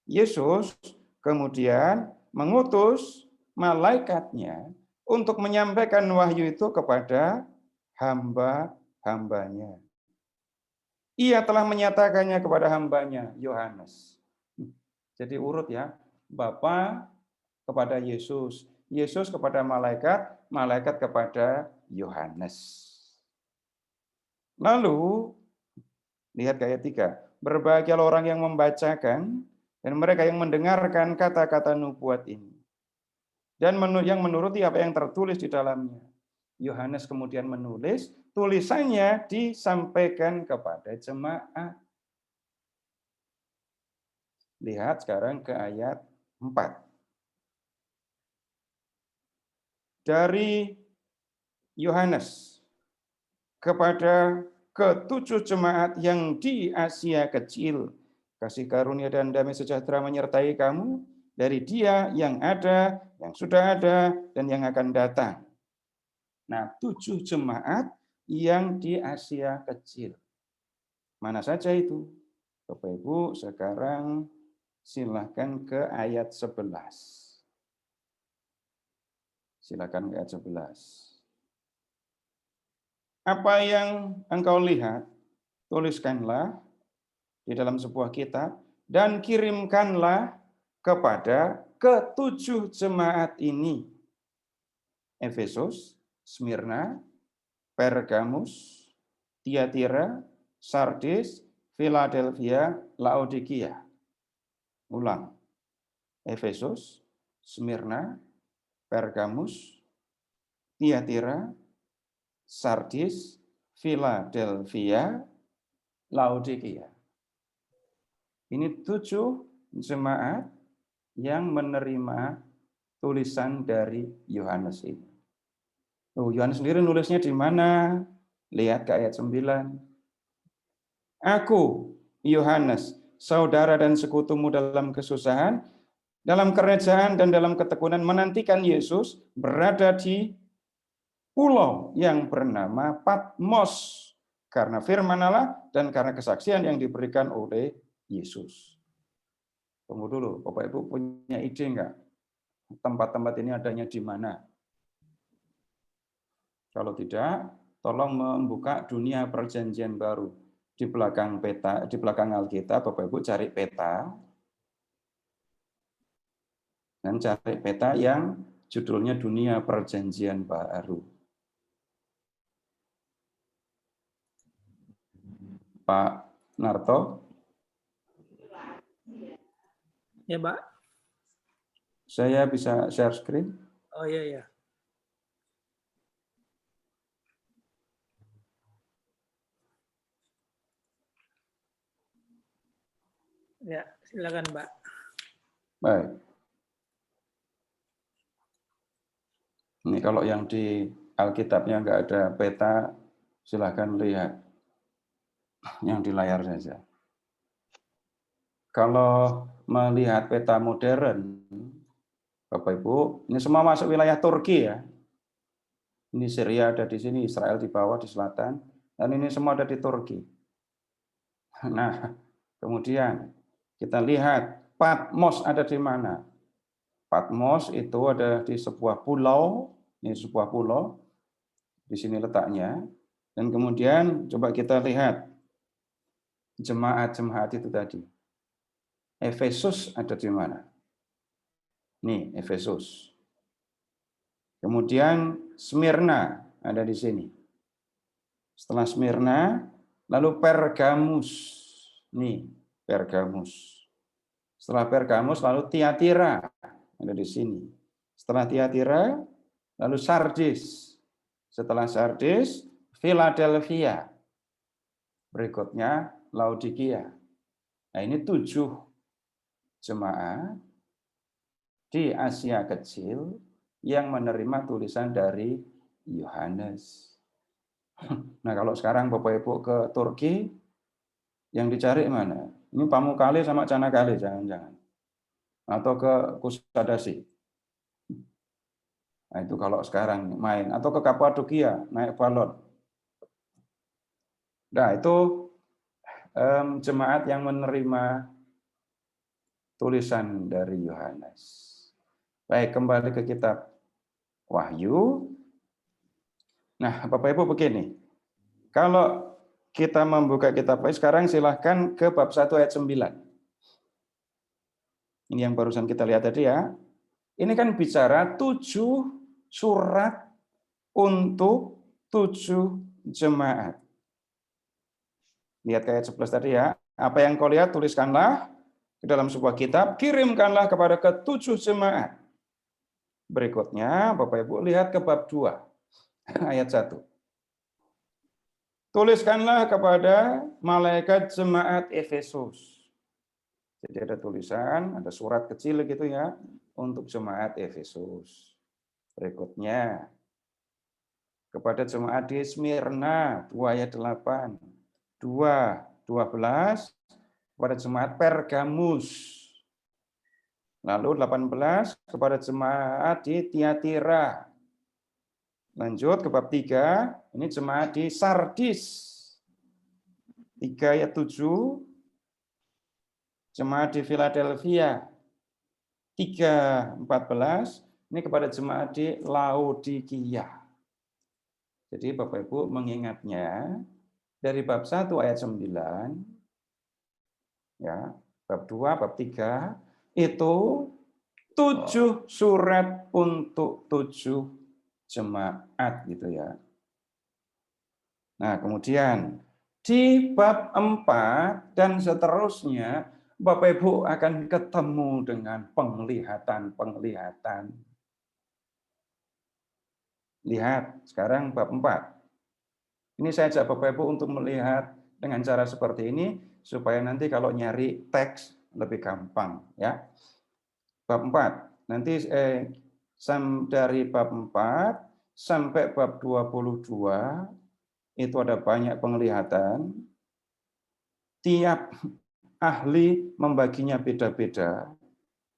Yesus kemudian mengutus malaikatnya untuk menyampaikan wahyu itu kepada hamba-hambanya. Ia telah menyatakannya kepada hambanya, Yohanes. Jadi urut ya, Bapa kepada Yesus, Yesus kepada malaikat, malaikat kepada Yohanes. Lalu, lihat ayat 3, berbahagialah orang yang membacakan dan mereka yang mendengarkan kata-kata nubuat ini, dan yang menuruti apa yang tertulis di dalamnya. Yohanes kemudian menulis, tulisannya disampaikan kepada jemaat. Lihat sekarang ke ayat 4. Dari Yohanes kepada ke-7 jemaat yang di Asia Kecil, kasih karunia dan damai sejahtera menyertai kamu dari Dia yang ada, yang sudah ada, dan yang akan datang. Nah, 7 jemaat yang di Asia Kecil. Mana saja itu? Bapak Ibu, sekarang silakan ke ayat 11. Silakan ke ayat 11. Apa yang engkau lihat, tuliskanlah di dalam sebuah kitab dan kirimkanlah kepada ke-7 jemaat ini. Efesus, Smyrna, Pergamus, Tiatira, Sardis, Philadelphia, Laodikia. Ulang. Efesus, Smyrna, Pergamus, Tiatira, Sardis, Philadelphia, Laodikia. Ini 7 jemaat yang menerima tulisan dari Yohanes ini. Yohanes sendiri nulisnya di mana? Lihat ke ayat 9. Aku, Yohanes, saudara dan sekutumu dalam kesusahan, dalam kerajaan dan dalam ketekunan menantikan Yesus berada di pulau yang bernama Patmos karena firman Allah dan karena kesaksian yang diberikan oleh Yesus. Tunggu dulu, Bapak Ibu punya ide enggak? Tempat-tempat ini adanya di mana? Kalau tidak, tolong membuka dunia perjanjian baru. Di belakang peta, di belakang Alkitab, Bapak Ibu cari peta. Dan cari peta yang judulnya dunia perjanjian baru. Pak Narto? Ya, Pak. Saya bisa share screen? Oh iya, ya. Ya, silakan, Pak. Baik. Ini kalau yang di Alkitabnya nggak ada peta, silakan lihat yang di layar saja. Kalau melihat peta modern, Bapak Ibu, ini semua masuk wilayah Turki ya. Ini Syria ada di sini, Israel di bawah, di selatan, dan ini semua ada di Turki. Nah, kemudian kita lihat Patmos ada di mana? Patmos itu ada di sebuah pulau, ini sebuah pulau, di sini letaknya. Dan kemudian coba kita lihat jemaat-jemaat itu tadi. Efesus ada di mana? Nih, Efesus. Kemudian Smyrna ada di sini. Setelah Smyrna, lalu Pergamus. Nih, Pergamus. Setelah Pergamus, lalu Tiatira ada di sini. Setelah Tiatira, lalu Sardis. Setelah Sardis, Philadelphia. Berikutnya, Laodikia. Nah, ini 7 jemaat di Asia Kecil yang menerima tulisan dari Yohanes. Nah, kalau sekarang Bapak Ibu ke Turki, yang dicari mana? Ini Pamukkale sama Çanakkale, jangan-jangan. Atau ke Kusadasi. Nah, itu kalau sekarang main. Atau ke Kapadokia, naik balon. Nah, itu jemaat yang menerima tulisan dari Yohanes. Baik, kembali ke kitab Wahyu. Nah, Bapak Ibu begini. Kalau kita membuka kitab Wahyu, sekarang silahkan ke bab 1 ayat 9. Ini yang barusan kita lihat tadi ya. Ini kan bicara 7 surat untuk 7 jemaat. Lihat ke ayat 11 tadi ya. Apa yang kau lihat, tuliskanlah ke dalam sebuah kitab, kirimkanlah kepada ke-7 jemaat. Berikutnya, Bapak Ibu lihat ke bab 2, ayat 1. Tuliskanlah kepada malaikat jemaat Efesus. Jadi ada tulisan, ada surat kecil gitu ya, untuk jemaat Efesus. Berikutnya, kepada jemaat di Smyrna, 2 ayat 8. 2:12, kepada jemaat Pergamus. Lalu 18 kepada jemaat di Tiatira. Lanjut ke bab 3, ini jemaat di Sardis. 3 ayat 7, jemaat di Philadelphia. 3:14, ini kepada jemaat di Laodikia. Jadi Bapak Ibu mengingatnya dari bab 1 ayat 9, ya, bab 2, bab 3, itu 7 surat untuk 7 jemaat gitu ya. Nah, kemudian di bab 4 dan seterusnya Bapak Ibu akan ketemu dengan penglihatan-penglihatan. Lihat sekarang bab 4. Ini saya ajak Bapak Ibu untuk melihat dengan cara seperti ini supaya nanti kalau nyari teks lebih gampang ya. Bab 4. Nanti dari bab 4 sampai bab 22 itu ada banyak penglihatan. Tiap ahli membaginya beda-beda,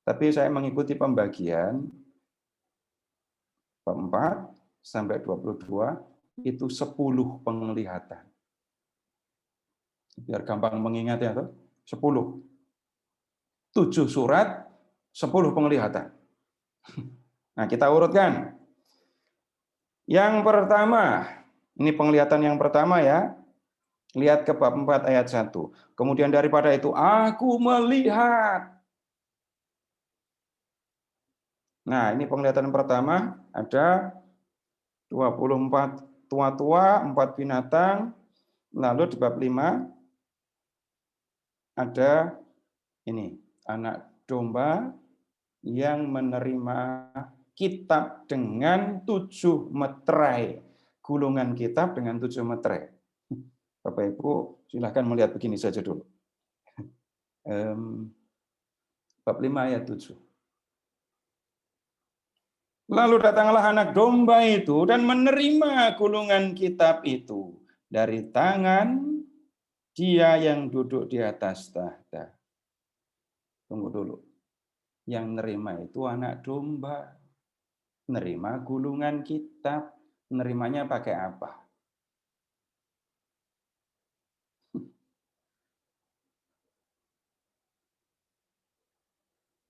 tapi saya mengikuti pembagian bab 4 sampai 22 itu 10 penglihatan. Biar gampang mengingat ya, 10. 7 surat, 10 penglihatan. Nah, kita urutkan. Yang pertama, ini penglihatan yang pertama ya. Lihat ke bab 4 ayat 1. Kemudian daripada itu, aku melihat. Nah, ini penglihatan pertama, ada 24 tua-tua, 4 binatang. Lalu di bab 5, ada ini, anak domba yang menerima kitab dengan 7 meterai. Gulungan kitab dengan 7 meterai. Bapak Ibu, silahkan melihat begini saja dulu. Bab 5 ayat 7. Lalu datanglah anak domba itu dan menerima gulungan kitab itu dari tangan dia yang duduk di atas tahta. Tunggu dulu. Yang nerima itu anak domba. Nerima gulungan kitab. Nerimanya pakai apa?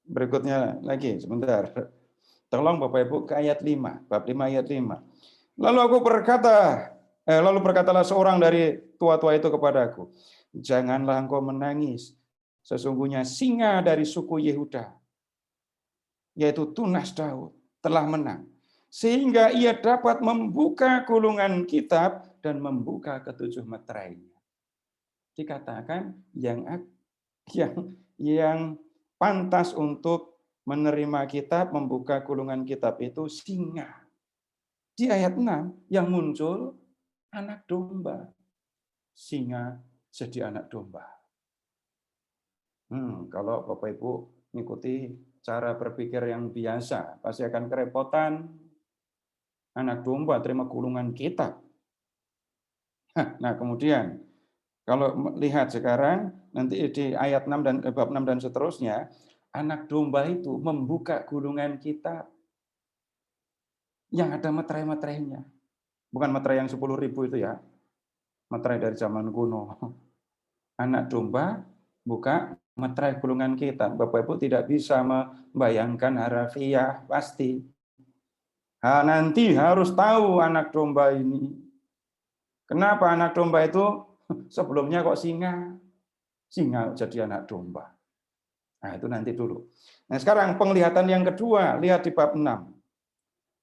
Berikutnya lagi, sebentar. Tolong Bapak Ibu ke ayat 5, bab 5 ayat 5. Lalu berkatalah seorang dari tua-tua itu kepadaku, janganlah engkau menangis. Sesungguhnya singa dari suku Yehuda, yaitu tunas Daud, telah menang. Sehingga ia dapat membuka gulungan kitab dan membuka ke-7 meterainya. Dikatakan yang pantas untuk menerima kitab, membuka gulungan kitab itu singa. Di ayat 6 yang muncul anak domba. Singa jadi anak domba. Kalau Bapak Ibu mengikuti cara berpikir yang biasa, pasti akan kerepotan. Anak domba terima gulungan kitab. Nah, kemudian kalau lihat sekarang nanti di ayat 6 dan bab 6 dan seterusnya, anak domba itu membuka gulungan kitab yang ada meterai-meterainya. Bukan meterai yang 10.000 itu ya. Meterai dari zaman kuno. Anak domba buka meterai gulungan kitab. Bapak Ibu tidak bisa membayangkan harafiah pasti. Nanti harus tahu anak domba ini. Kenapa anak domba itu sebelumnya kok singa? Singa jadi anak domba. Nah, itu nanti dulu. Nah, sekarang penglihatan yang kedua, lihat di bab 6.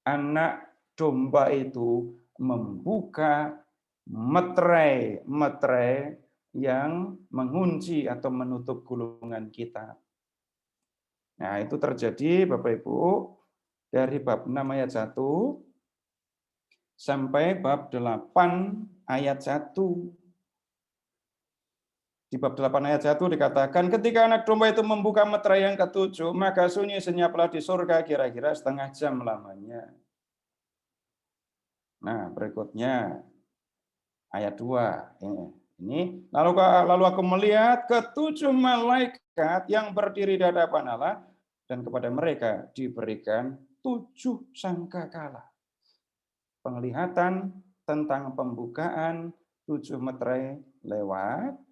Anak domba itu membuka meterai yang mengunci atau menutup gulungan kitab. Nah, itu terjadi Bapak Ibu dari bab 6 ayat 1 sampai bab 8 ayat 1. Di bab 8 ayat 1 dikatakan, ketika anak domba itu membuka meterai yang ke-7, maka sunyi senyaplah di surga kira-kira setengah jam lamanya. Nah, berikutnya ayat 2. Ini lalu aku melihat ke-7 malaikat yang berdiri di hadapan Allah, dan kepada mereka diberikan 7 sangkakala. Penglihatan tentang pembukaan 7 meterai lewat.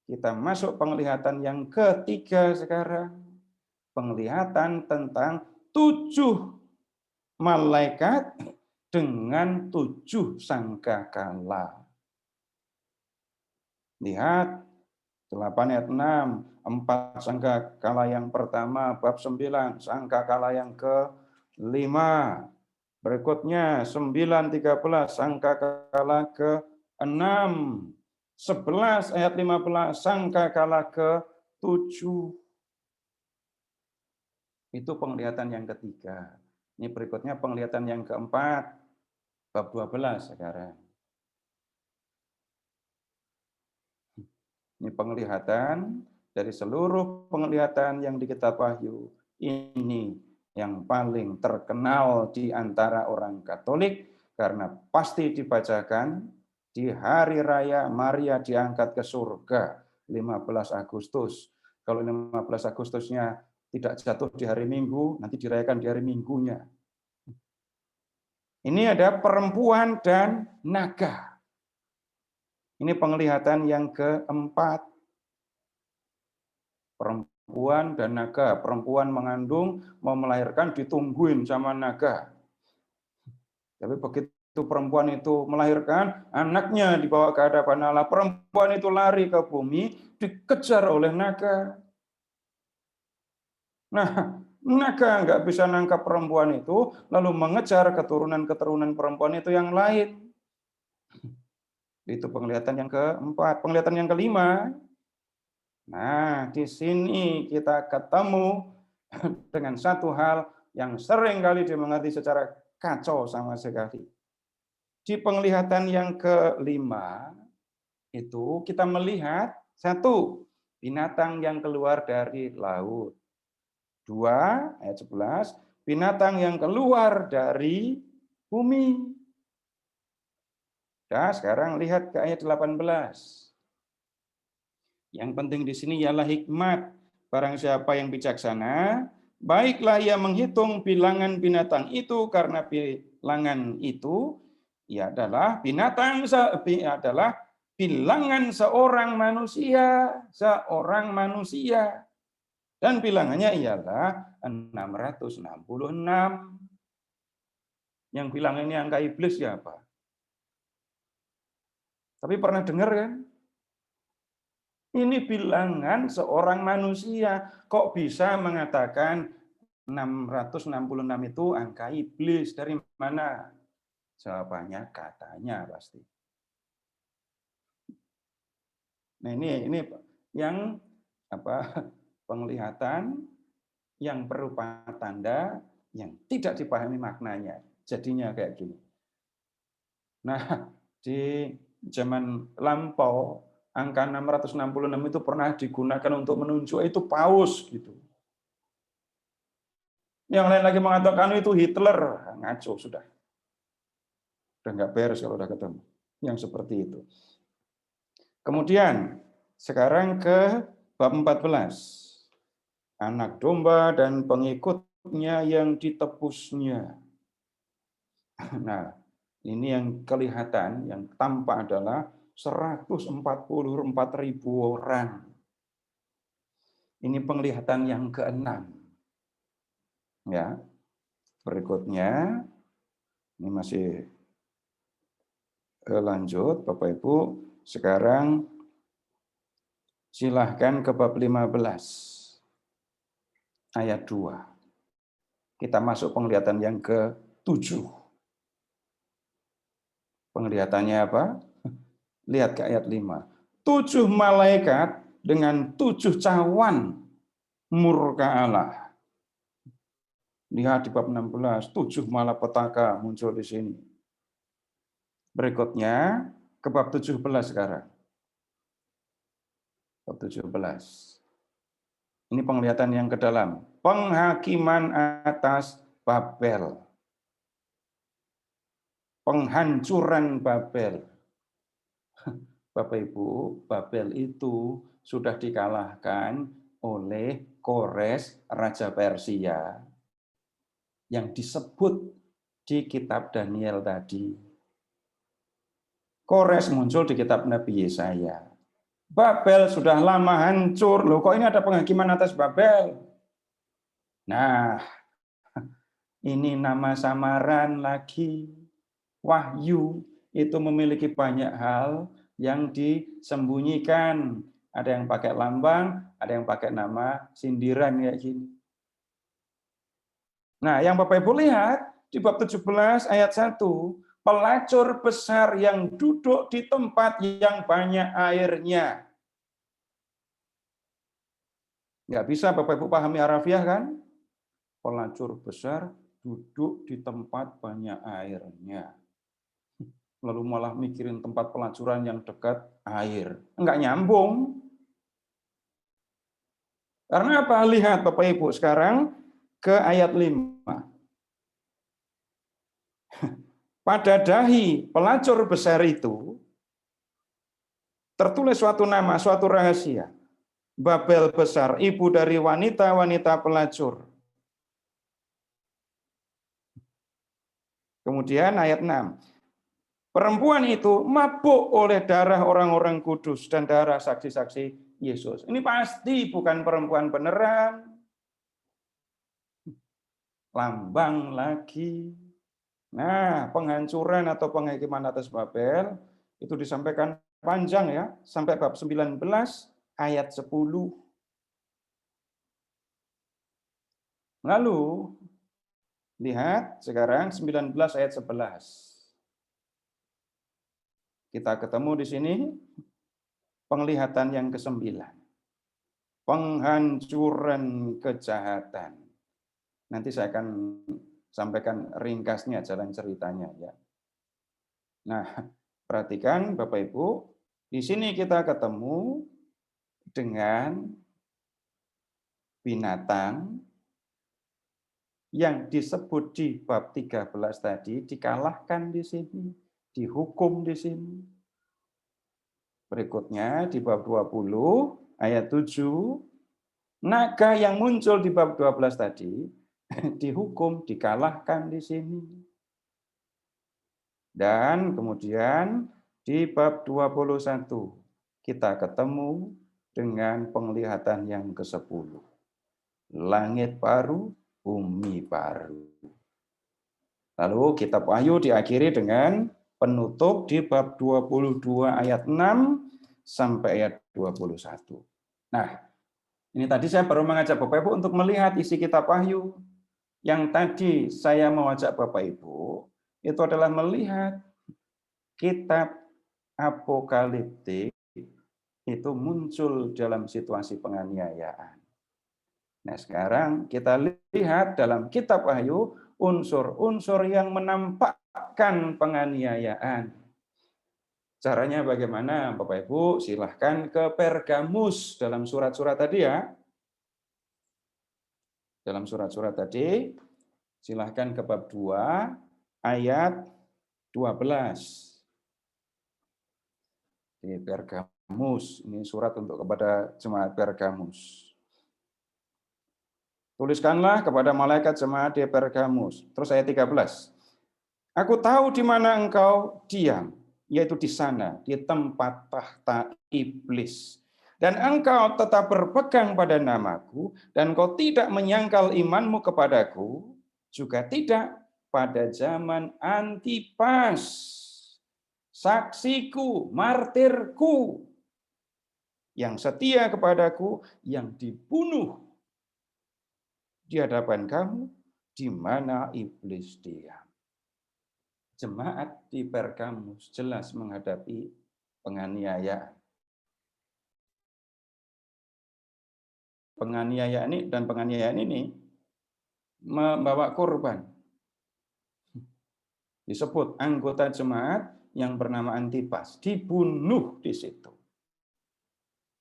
Kita masuk penglihatan yang ketiga sekarang. Penglihatan tentang 7 malaikat dengan 7 sangkakala. Lihat 8 ayat 6, 4 sangkakala yang pertama, bab 9, sangkakala yang ke-5. Berikutnya 9:13, sangkakala ke-6. 11 ayat 15, sangkakala ke-7. Itu penglihatan yang ketiga. Ini berikutnya penglihatan yang keempat, bab 12 sekarang. Ini penglihatan dari seluruh penglihatan yang di kitab Wahyu. Ini yang paling terkenal di antara orang Katolik karena pasti dibacakan di hari raya Maria diangkat ke surga 15 Agustus. Kalau 15 Agustusnya tidak jatuh di hari Minggu, nanti dirayakan di hari Minggunya. Ini ada perempuan dan naga. Ini penglihatan yang keempat. Perempuan dan naga. Perempuan mengandung, mau melahirkan, ditungguin sama naga. Tapi begitu perempuan itu melahirkan, anaknya dibawa ke hadapan Allah. Perempuan itu lari ke bumi, dikejar oleh naga. Nah, naga nggak bisa nangkap perempuan itu, lalu mengejar keturunan-keturunan perempuan itu yang lain. Itu penglihatan yang keempat. Penglihatan yang kelima, nah di sini kita ketemu dengan satu hal yang sering kali dimengerti secara kacau sama sekali. Di penglihatan yang kelima, itu kita melihat satu, binatang yang keluar dari laut. 2 ayat 11, binatang yang keluar dari bumi. Nah, sekarang lihat ke ayat 18. Yang penting di sini ialah hikmat. Barang siapa yang bijaksana, baiklah ia menghitung bilangan binatang itu, karena bilangan itu adalah adalah bilangan seorang manusia. Dan bilangannya ialah 666. Yang bilangannya angka iblis siapa? Tapi pernah dengar kan? Ini bilangan seorang manusia. Kok bisa mengatakan 666 itu angka iblis? Dari mana? Jawabannya katanya pasti. Nah, ini yang penglihatan yang berupa tanda yang tidak dipahami maknanya. Jadinya kayak gini. Nah, di zaman lampau, angka 666 itu pernah digunakan untuk menunjuk itu paus gitu. Yang lain lagi mengatakan itu Hitler, ngaco sudah. Udah nggak beres kalau udah ketemu yang seperti itu. Kemudian sekarang ke bab 14. Anak domba dan pengikutnya yang ditebusnya. Nah, ini yang kelihatan, yang tampak adalah 144.000 orang. Ini penglihatan yang keenam. Ya. Berikutnya, ini masih lanjut, Bapak Ibu. Sekarang silahkan ke bab 15. Ayat 2. Kita masuk penglihatan yang ke-7. Penglihatannya apa? Lihat ke ayat 5. 7 malaikat dengan 7 cawan murka Allah. Lihat di bab 16, 7 malapetaka muncul di sini. Berikutnya ke bab 17 sekarang. Bab 17. Ini penglihatan yang ke dalam. Penghakiman atas Babel. Penghancuran Babel. Bapak Ibu, Babel itu sudah dikalahkan oleh Kores, Raja Persia, yang disebut di kitab Daniel tadi. Kores muncul di kitab Nabi Yesaya. Babel sudah lama hancur. Loh, kok ini ada penghakiman atas Babel? Nah, ini nama samaran lagi. Wahyu itu memiliki banyak hal yang disembunyikan. Ada yang pakai lambang, ada yang pakai nama sindiran kayak gini. Nah, yang Bapak Ibu lihat di bab 17 ayat 1, pelacur besar yang duduk di tempat yang banyak airnya. Nggak bisa Bapak Ibu pahami harafiah kan? Pelacur besar duduk di tempat banyak airnya. Lalu malah mikirin tempat pelacuran yang dekat air. Enggak nyambung. Karena apa? Lihat Bapak Ibu sekarang, ke ayat 5. Pada dahi pelacur besar itu tertulis suatu nama, suatu rahasia. Babel besar, ibu dari wanita-wanita pelacur. Kemudian ayat 6. Perempuan itu mabuk oleh darah orang-orang kudus dan darah saksi-saksi Yesus. Ini pasti bukan perempuan beneran. Lambang lagi. Nah, penghancuran atau penghakiman atas Babel itu disampaikan panjang ya, sampai bab 19 ayat 10. Lalu lihat sekarang 19 ayat 11. Kita ketemu di sini penglihatan yang ke-9. Penghancuran kejahatan. Nanti saya akan sampaikan ringkasnya jalan ceritanya ya. Nah, perhatikan Bapak Ibu, di sini kita ketemu dengan binatang yang disebut di bab 13 tadi dikalahkan di sini, dihukum di sini. Berikutnya di bab 20 ayat 7, naga yang muncul di bab 12 tadi dihukum, dikalahkan di sini. Dan kemudian di bab 21 kita ketemu dengan penglihatan yang ke-10. Langit baru, bumi baru. Lalu kitab Wahyu diakhiri dengan penutup di bab 22 ayat 6 sampai ayat 21. Nah, ini tadi saya baru mengajak Bapak Ibu untuk melihat isi kitab Wahyu. Yang tadi saya mau ajak Bapak Ibu itu adalah melihat kitab apokaliptik itu muncul dalam situasi penganiayaan. Nah, sekarang kita lihat dalam kitab Wahyu unsur-unsur yang menampakkan penganiayaan. Caranya bagaimana Bapak Ibu? Silahkan ke Pergamus dalam surat-surat tadi ya. Dalam surat-surat tadi, silahkan ke bab 2 ayat 12. Di Pergamus, ini surat untuk kepada jemaat Pergamus. Tuliskanlah kepada malaikat jemaat di Pergamus. Terus ayat 13. Aku tahu di mana engkau diam, yaitu di sana, di tempat tahta iblis. Dan engkau tetap berpegang pada namaku, dan kau tidak menyangkal imanmu kepadaku, juga tidak pada zaman Antipas, saksiku, martirku, yang setia kepadaku, yang dibunuh di hadapan kamu, di mana iblis diam. Jemaat di Pergamus jelas menghadapi penganiayaan. Penganiayaan ini membawa korban. Disebut anggota jemaat yang bernama Antipas dibunuh di situ.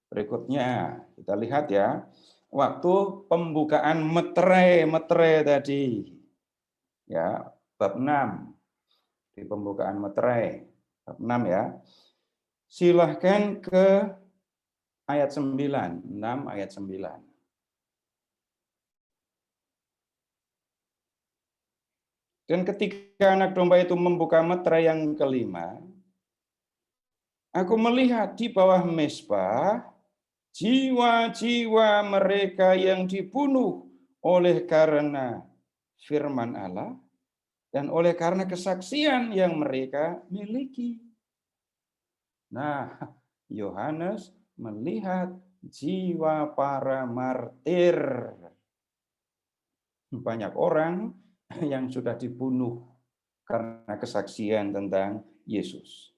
Berikutnya kita lihat ya, waktu pembukaan meterai tadi, ya bab 6 di pembukaan meterai bab 6 ya. Silahkan ke ayat 9, 6 ayat 9. Dan ketika anak domba itu membuka meterai yang kelima, aku melihat di bawah mezbah jiwa-jiwa mereka yang dibunuh oleh karena firman Allah dan oleh karena kesaksian yang mereka miliki. Nah, Yohanes melihat jiwa para martir. Banyak orang yang sudah dibunuh karena kesaksian tentang Yesus.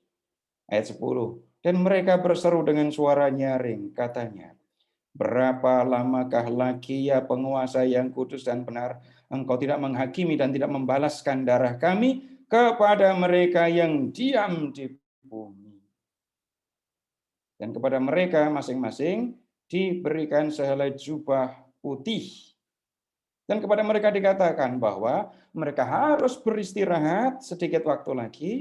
Ayat 10. Dan mereka berseru dengan suara nyaring, katanya, berapa lamakah lagi ya penguasa yang kudus dan benar, engkau tidak menghakimi dan tidak membalaskan darah kami kepada mereka yang diam di bumi. Dan kepada mereka masing-masing diberikan sehelai jubah putih Dan kepada mereka dikatakan bahwa mereka harus beristirahat sedikit waktu lagi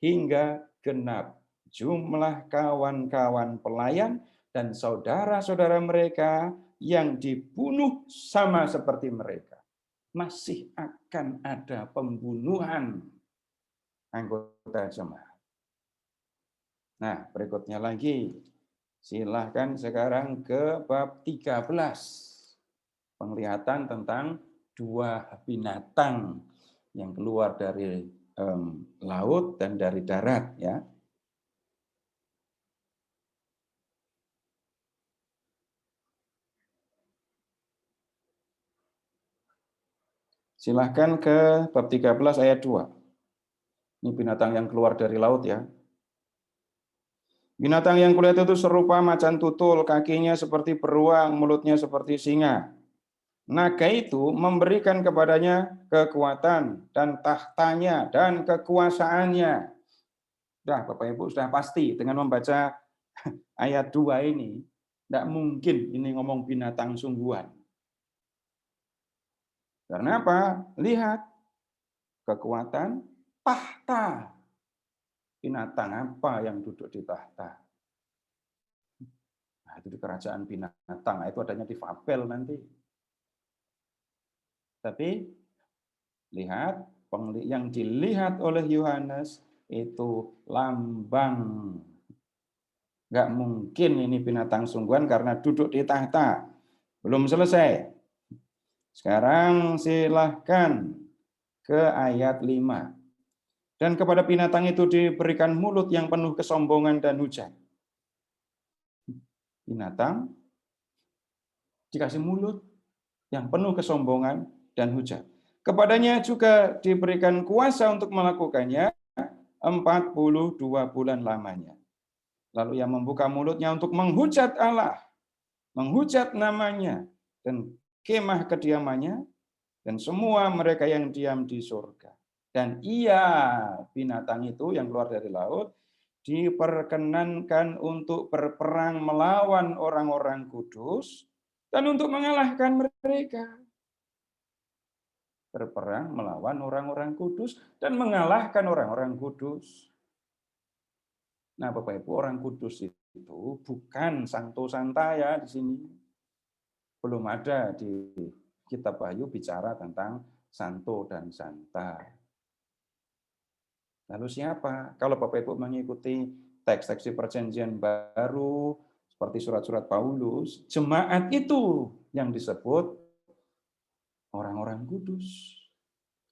hingga genap jumlah kawan-kawan pelayan dan saudara-saudara mereka yang dibunuh sama seperti mereka. Masih akan ada pembunuhan anggota jemaat. Nah, berikutnya lagi. Silahkan sekarang ke bab 13. Penglihatan tentang dua binatang yang keluar dari laut dan dari darat, ya. Silahkan ke bab 13 ayat 2. Ini binatang yang keluar dari laut, ya. Binatang yang kulihat itu serupa macan tutul, kakinya seperti beruang, mulutnya seperti singa. Naga itu memberikan kepadanya kekuatan dan tahtanya dan kekuasaannya. Sudah, Bapak Ibu sudah pasti dengan membaca ayat 2 ini, tidak mungkin ini ngomong binatang sungguhan. Karena apa? Lihat, kekuatan tahta. Binatang apa yang duduk di tahta? Nah, itu di kerajaan binatang, nah, itu adanya di Babel nanti. Tapi lihat, yang dilihat oleh Yohanes itu lambang. Nggak mungkin ini binatang sungguhan karena duduk di tahta. Belum selesai. Sekarang silahkan ke ayat 5. Dan kepada binatang itu diberikan mulut yang penuh kesombongan dan hujat. Binatang dikasih mulut yang penuh kesombongan dan hujat. Kepadanya juga diberikan kuasa untuk melakukannya 42 bulan lamanya. Lalu ia membuka mulutnya untuk menghujat Allah, menghujat namanya, dan kemah kediamannya, dan semua mereka yang diam di surga. Dan ia, binatang itu yang keluar dari laut, diperkenankan untuk berperang melawan orang-orang kudus, dan untuk mengalahkan mereka. Berperang melawan orang-orang kudus, dan mengalahkan orang-orang kudus. Nah, Bapak Ibu, orang kudus itu bukan santo santa ya di sini. Belum ada di kitab Wahyu bicara tentang santo dan santa. Lalu siapa? Kalau Bapak Ibu mengikuti teks-teks perjanjian baru seperti surat-surat Paulus, jemaat itu yang disebut orang-orang kudus.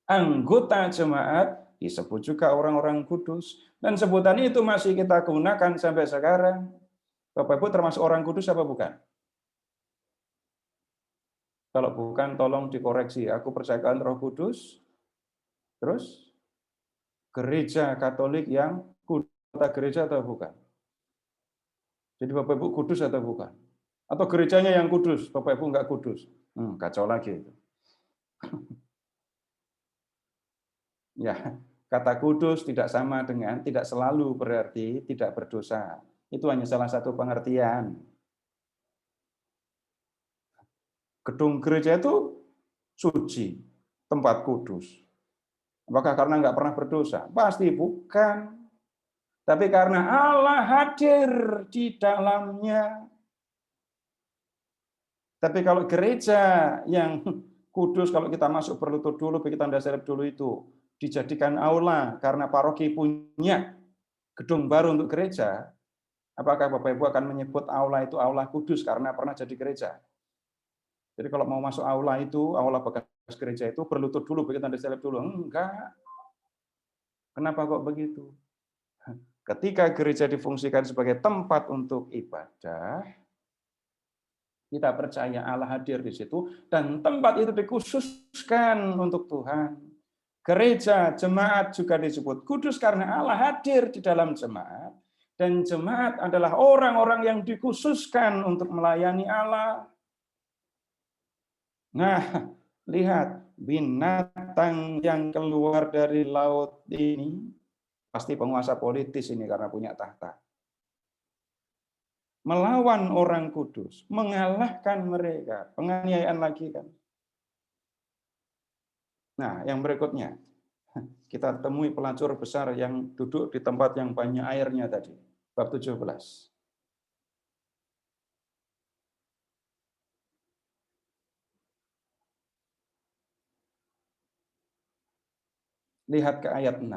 Anggota jemaat disebut juga orang-orang kudus. Dan sebutan itu masih kita gunakan sampai sekarang. Bapak Ibu termasuk orang kudus apa bukan? Kalau bukan, tolong dikoreksi. Aku percayakan Roh Kudus. Terus, gereja Katolik yang kota gereja atau bukan? Jadi Bapak Ibu kudus atau bukan? Atau gerejanya yang kudus, Bapak Ibu enggak kudus? Kacau lagi itu. Ya, kata kudus tidak sama dengan, tidak selalu berarti tidak berdosa. Itu hanya salah satu pengertian. Gedung gereja itu suci, tempat kudus. Apakah karena nggak pernah berdosa? Pasti bukan. Tapi karena Allah hadir di dalamnya. Tapi kalau gereja yang kudus, kalau kita masuk berlutut dulu, begitu tanda salib dulu itu, dijadikan aula karena paroki punya gedung baru untuk gereja, apakah Bapak Ibu akan menyebut aula itu aula kudus karena pernah jadi gereja? Jadi kalau mau masuk aula itu, aula bekas gereja itu berlutut dulu, begitu tanda salib dulu. Enggak. Kenapa kok begitu? Ketika gereja difungsikan sebagai tempat untuk ibadah, kita percaya Allah hadir di situ, dan tempat itu dikhususkan untuk Tuhan. Gereja, jemaat juga disebut kudus karena Allah hadir di dalam jemaat, dan jemaat adalah orang-orang yang dikhususkan untuk melayani Allah. Nah, lihat, binatang yang keluar dari laut ini, pasti penguasa politis ini karena punya tahta. melawan orang kudus, mengalahkan mereka, penganiayaan lagi kan. Nah, yang berikutnya, kita temui pelacur besar yang duduk di tempat yang banyak airnya tadi, bab 17. Lihat ke ayat 6.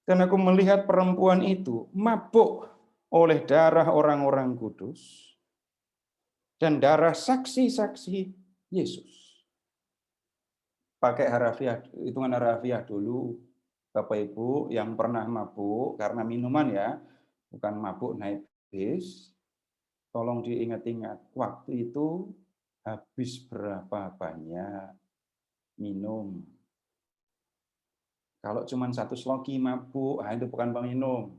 Dan aku melihat perempuan itu mabuk oleh darah orang-orang kudus dan darah saksi-saksi Yesus. Pakai harafiah, hitungan harafiah dulu, Bapak Ibu yang pernah mabuk karena minuman ya, bukan mabuk naik bis. Tolong diingat-ingat, waktu itu habis berapa banyak minum. Kalau cuma 1 sloki mabuk, itu bukan peminum.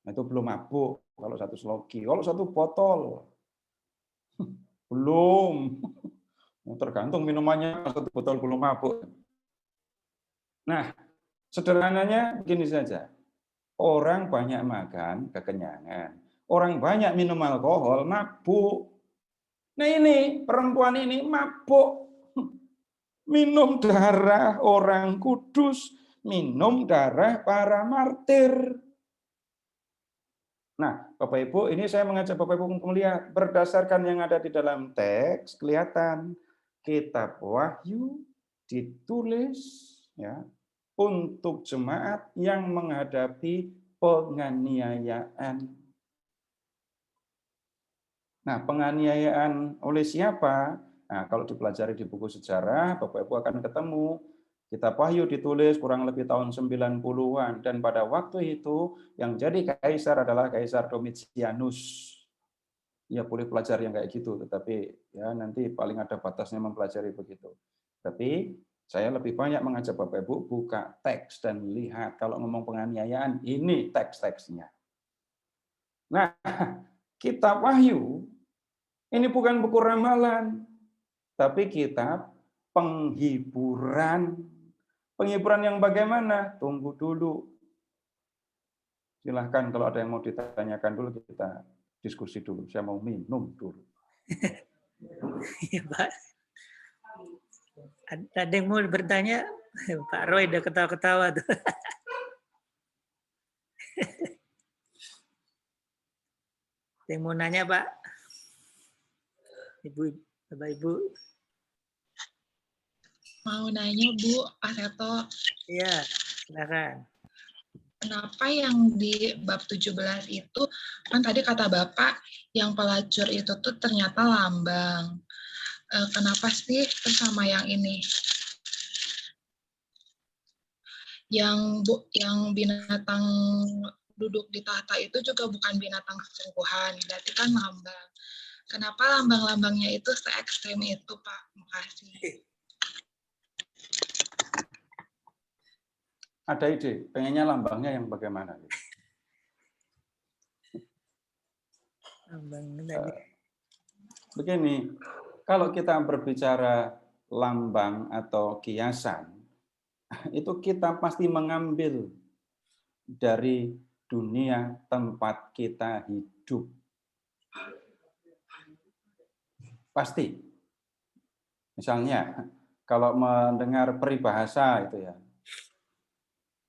Itu belum mabuk kalau 1 sloki. Kalau 1 botol, belum. Tergantung minumannya, 1 botol belum mabuk. Nah, sederhananya begini saja. Orang banyak makan, kekenyangan. Orang banyak minum alkohol, mabuk. Nah ini, perempuan ini mabuk. Minum darah orang kudus, minum darah para martir. Nah, Bapak Ibu, ini saya mengajak Bapak Ibu melihat berdasarkan yang ada di dalam teks, kelihatan kitab Wahyu ditulis ya untuk jemaat yang menghadapi penganiayaan. Nah, penganiayaan oleh siapa? Nah, kalau dipelajari di buku sejarah, Bapak Ibu akan ketemu kitab Wahyu ditulis kurang lebih tahun 90-an, dan pada waktu itu yang jadi kaisar adalah Kaisar Domitianus. Ya boleh pelajari yang kayak gitu, tetapi ya nanti paling ada batasnya mempelajari begitu. Tapi saya lebih banyak mengajak Bapak Ibu buka teks dan lihat kalau ngomong penganiayaan ini teks-teksnya. Nah, kitab Wahyu ini bukan buku ramalan, tapi kitab penghiburan. Penghiburan yang bagaimana? Tunggu dulu. Silahkan kalau ada yang mau ditanyakan dulu, kita diskusi dulu. Saya mau minum dulu. Iya, Pak. Ada yang mau bertanya? Pak Roy udah ketawa-ketawa tuh. Ada yang mau nanya, Pak? Ibu, Bapak Ibu. Mau nanya Bu, Pak Seto. Iya, silakan. Kenapa yang di bab 17 itu, kan tadi kata Bapak, yang pelacur itu tuh ternyata lambang. Kenapa sih sama yang ini? Yang binatang duduk di tahta itu juga bukan binatang sesungguhan, berarti kan lambang. Kenapa lambang-lambangnya itu se-ekstrem itu, Pak? Makasih. Ada ide, pengennya lambangnya yang bagaimana? Begini, kalau kita berbicara lambang atau kiasan, itu kita pasti mengambil dari dunia tempat kita hidup. Pasti. Misalnya, kalau mendengar peribahasa itu ya,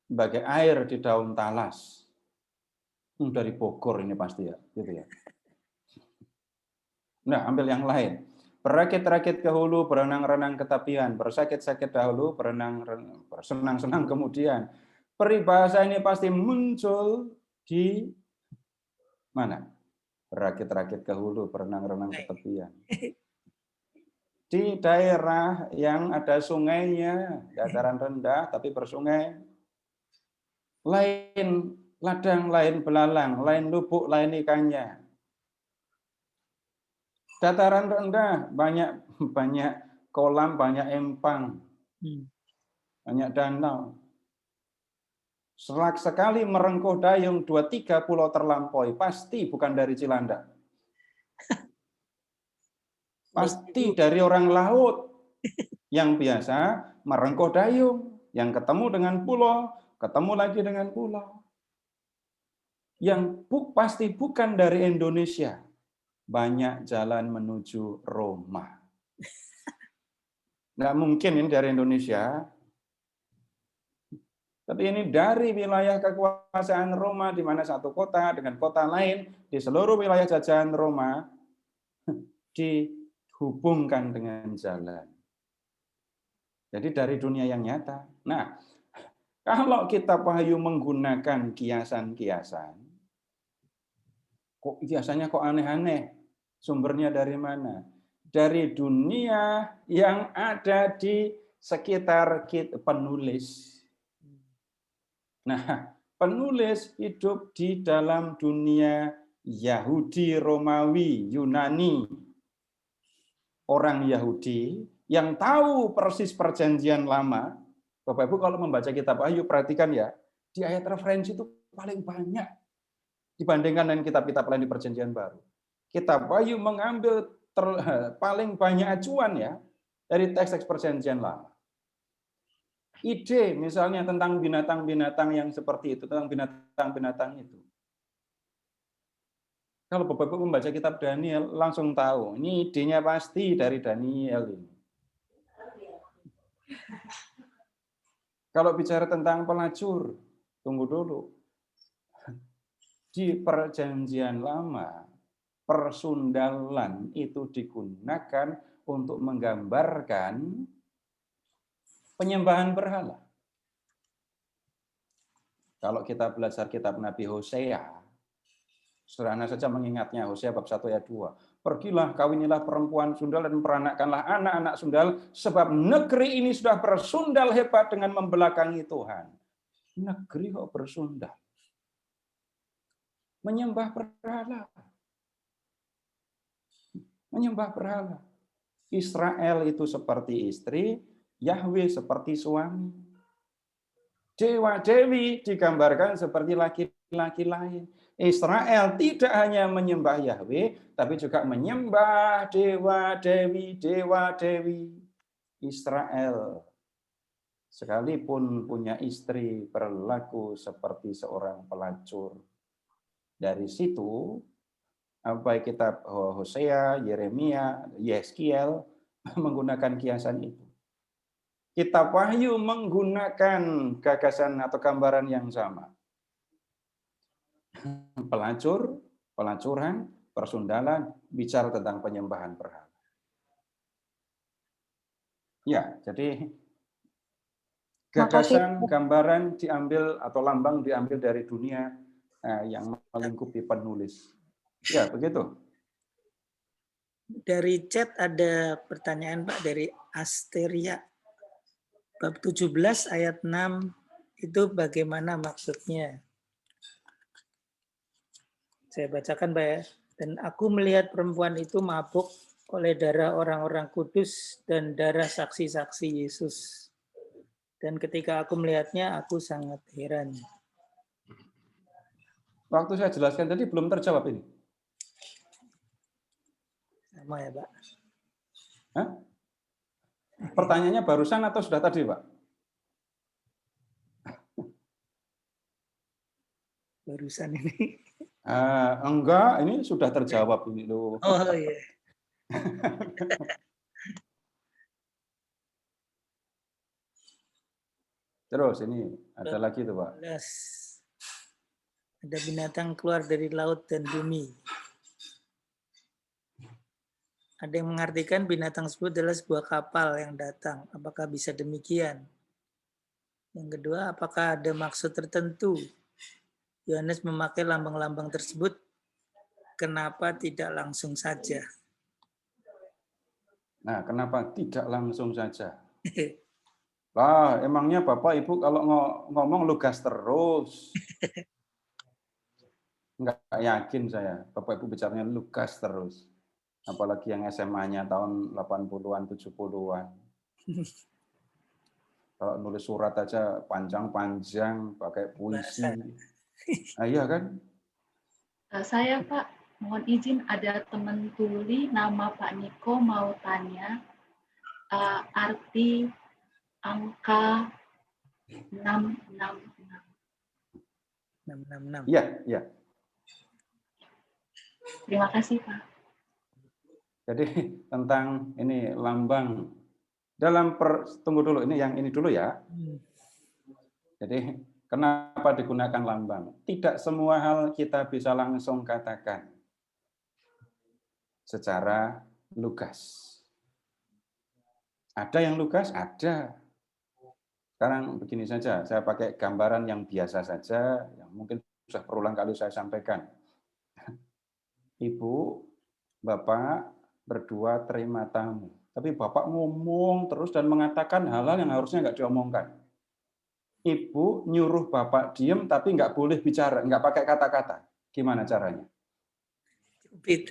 sebagai air di daun talas. Dari Bogor ini pasti ya, gitu ya. Nah, ambil yang lain. Berakit-rakit ke hulu, berenang-renang ke tepian, bersakit-sakit dahulu, bersenang-senang kemudian. Peribahasa ini pasti muncul di mana? Berakit-rakit ke hulu, berenang-renang ke tepian. Di daerah yang ada sungainya, dataran rendah tapi bersungai. Lain ladang, lain belalang, lain lubuk, lain ikannya. Dataran rendah, banyak kolam, banyak empang, banyak danau. Selak sekali merengkuh dayung 2-3 pulau terlampaui, pasti bukan dari Cilandak. Pasti dari orang laut yang biasa merengkuh dayung, yang ketemu dengan pulau, ketemu lagi dengan pulau. yang pasti bukan dari Indonesia. Banyak jalan menuju Roma. Nggak mungkin ini dari Indonesia. Tapi ini dari wilayah kekuasaan Roma, di mana satu kota dengan kota lain, di seluruh wilayah jajahan Roma, dihubungkan dengan jalan. Jadi dari dunia yang nyata. Nah, kalau kita Wahyu menggunakan kiasan-kiasan, kok kiasannya kok aneh-aneh? Sumbernya dari mana? Dari dunia yang ada di sekitar penulis. Nah, penulis hidup di dalam dunia Yahudi, Romawi, Yunani. Orang Yahudi yang tahu persis perjanjian lama. Bapak Ibu kalau membaca kitab Wahyu, perhatikan ya, di ayat referensi itu paling banyak dibandingkan dengan kitab-kitab lain di perjanjian baru. Kitab Wahyu mengambil paling banyak acuan ya dari teks-teks perjanjian lama. Ide misalnya tentang binatang-binatang yang seperti itu, tentang binatang-binatang itu. Kalau Bapak Ibu membaca kitab Daniel, langsung tahu, ini idenya pasti dari Daniel ini. Kalau bicara tentang pelacur, tunggu dulu. Di perjanjian lama, persundalan itu digunakan untuk menggambarkan penyembahan berhala. Kalau kita belajar kitab Nabi Hosea, sederhana saja mengingatnya, Hosea bab 1 ayat 2. Pergilah, kawinilah perempuan sundal dan peranakkanlah anak-anak sundal, sebab negeri ini sudah bersundal hebat dengan membelakangi Tuhan. Negeri kok bersundal? Menyembah berhala. Menyembah berhala. Israel itu seperti istri, Yahweh seperti suami. Dewa-dewi digambarkan seperti laki-laki lain. Israel tidak hanya menyembah Yahweh, tapi juga menyembah dewa-dewi, dewa-dewi. Israel sekalipun punya istri berlaku seperti seorang pelacur. Dari situ, baik kitab Hosea, Yeremia, Yeskiel menggunakan kiasan itu. Kitab Wahyu menggunakan gagasan atau gambaran yang sama. Pelacur, pelacuran, persundalan, bicara tentang penyembahan berhala. Ya, jadi gagasan, gambaran diambil atau lambang diambil dari dunia yang melingkupi penulis. Ya, begitu. Dari chat ada pertanyaan Pak dari Asteria. Bab 17 ayat 6 itu bagaimana maksudnya? Saya bacakan Pak ya. Dan aku melihat perempuan itu mabuk oleh darah orang-orang kudus dan darah saksi-saksi Yesus. Dan ketika aku melihatnya, aku sangat heran. Waktu saya jelaskan tadi belum terjawab ini. Sama ya Pak. Hah? Pertanyaannya barusan atau sudah tadi, Pak? Barusan ini. Enggak, ini sudah terjawab ini loh. Oh iya. Terus ini ada lagi tuh, Pak. Ada binatang keluar dari laut dan bumi. Ada yang mengartikan binatang tersebut adalah sebuah kapal yang datang. Apakah bisa demikian? Yang kedua, apakah ada maksud tertentu? Yohanes memakai lambang-lambang tersebut, kenapa tidak langsung saja? Nah, kenapa tidak langsung saja? Lah, emangnya Bapak Ibu kalau ngomong lugas terus. Enggak yakin saya, Bapak Ibu bicaranya lugas terus. Apalagi yang SMA-nya tahun 80-an, 70-an. Kalau nulis surat aja panjang-panjang, pakai puisi. Nah, iya kan? Saya Pak, mohon izin ada teman tuli nama Pak Niko mau tanya arti angka 666. 666. Iya, iya. Terima kasih, Pak. Jadi tentang ini lambang tunggu dulu, ini yang ini dulu ya. Jadi kenapa digunakan lambang? Tidak semua hal kita bisa langsung katakan secara lugas. Ada yang lugas? Ada. Sekarang begini saja, saya pakai gambaran yang biasa saja, yang mungkin sudah berulang kali saya sampaikan. Ibu, Bapak berdua terima tamu. Tapi Bapak ngomong terus dan mengatakan hal-hal yang harusnya nggak diomongkan. Ibu nyuruh Bapak diem tapi nggak boleh bicara, nggak pakai kata-kata. Gimana caranya? Cubit.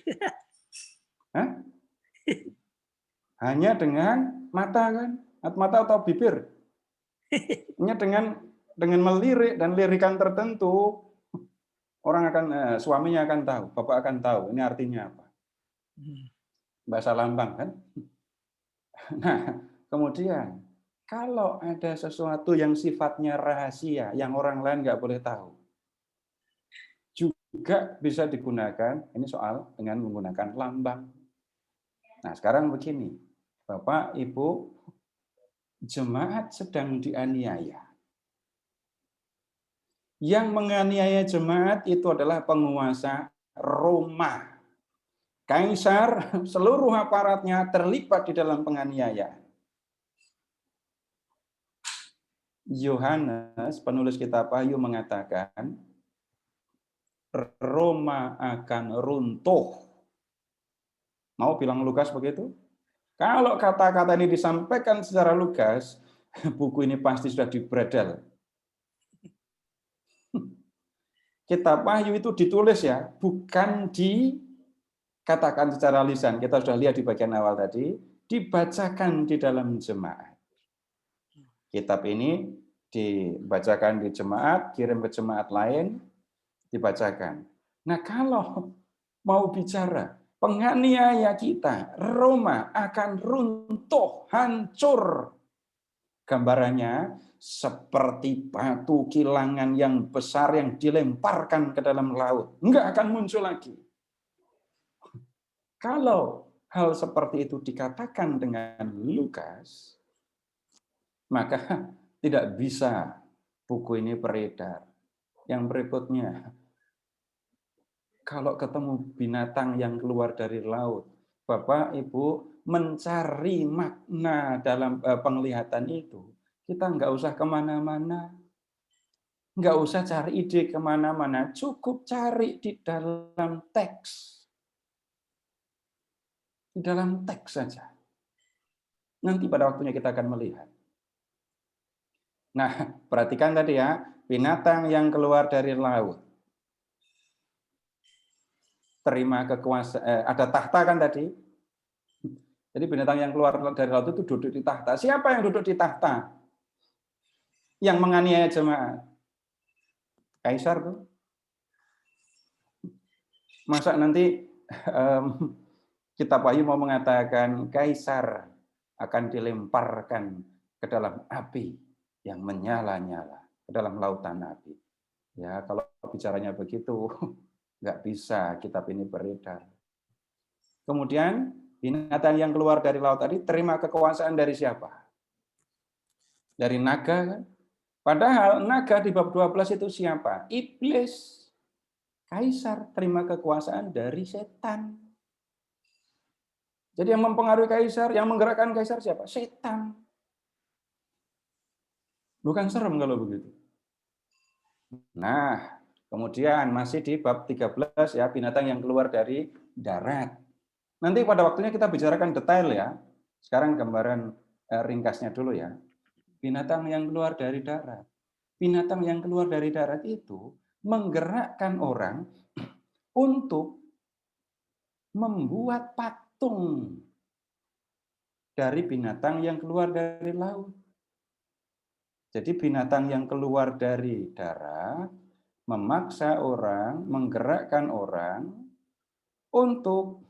Hah? Hanya dengan mata kan? Mata atau bibir? Hanya dengan melirik dan lirikan tertentu, orang akan suaminya akan tahu, Bapak akan tahu ini artinya apa. Bahasa lambang kan? Nah, kemudian kalau ada sesuatu yang sifatnya rahasia, yang orang lain nggak boleh tahu, juga bisa digunakan, ini soal dengan menggunakan lambang. Nah, sekarang begini, Bapak, Ibu, jemaat sedang dianiaya. Yang menganiaya jemaat itu adalah penguasa Roma. Kaisar, seluruh aparatnya terlibat di dalam penganiayaan. Yohanes, penulis kitab Wahyu mengatakan, Roma akan runtuh. Mau bilang Lukas begitu? Kalau kata-kata ini disampaikan secara lugas, buku ini pasti sudah dibredel. Kitab Wahyu itu ditulis ya, bukan dikatakan secara lisan. Kita sudah lihat di bagian awal tadi, dibacakan di dalam jemaat. Kitab ini dibacakan di jemaat, kirim ke jemaat lain, dibacakan. Nah, kalau mau bicara, penganiaya kita, Roma akan runtuh, hancur. Gambarannya seperti batu kilangan yang besar yang dilemparkan ke dalam laut. Enggak akan muncul lagi. Kalau hal seperti itu dikatakan dengan Lukas, maka tidak bisa buku ini beredar. Yang berikutnya, kalau ketemu binatang yang keluar dari laut, Bapak, Ibu mencari makna dalam penglihatan itu, kita nggak usah kemana-mana, nggak usah cari ide kemana-mana, cukup cari di dalam teks. Di dalam teks saja. Nanti pada waktunya kita akan melihat. Nah, perhatikan tadi ya, binatang yang keluar dari laut. Terima kekuasaan, ada tahta kan tadi. Jadi binatang yang keluar dari laut itu duduk di tahta. Siapa yang duduk di tahta? Yang menganiaya jemaat. Kaisar tuh. Masa nanti kitab Wahyu mau mengatakan kaisar akan dilemparkan ke dalam api yang menyala-nyala, ke dalam lautan api. Ya, kalau bicaranya begitu, nggak bisa kitab ini beredar. Kemudian binatang yang keluar dari laut tadi terima kekuasaan dari siapa? Dari naga kan? Padahal naga di bab 12 itu siapa? Iblis. Kaisar terima kekuasaan dari setan. Jadi yang mempengaruhi kaisar, yang menggerakkan kaisar siapa? Setan. Bukan serem kalau begitu. Nah, kemudian masih di bab 13 ya, binatang yang keluar dari darat. Nanti pada waktunya kita bicarakan detail ya. Sekarang gambaran ringkasnya dulu ya. Binatang yang keluar dari darat. Binatang yang keluar dari darat itu menggerakkan orang untuk membuat patung dari binatang yang keluar dari laut. Jadi binatang yang keluar dari darat memaksa orang, menggerakkan orang untuk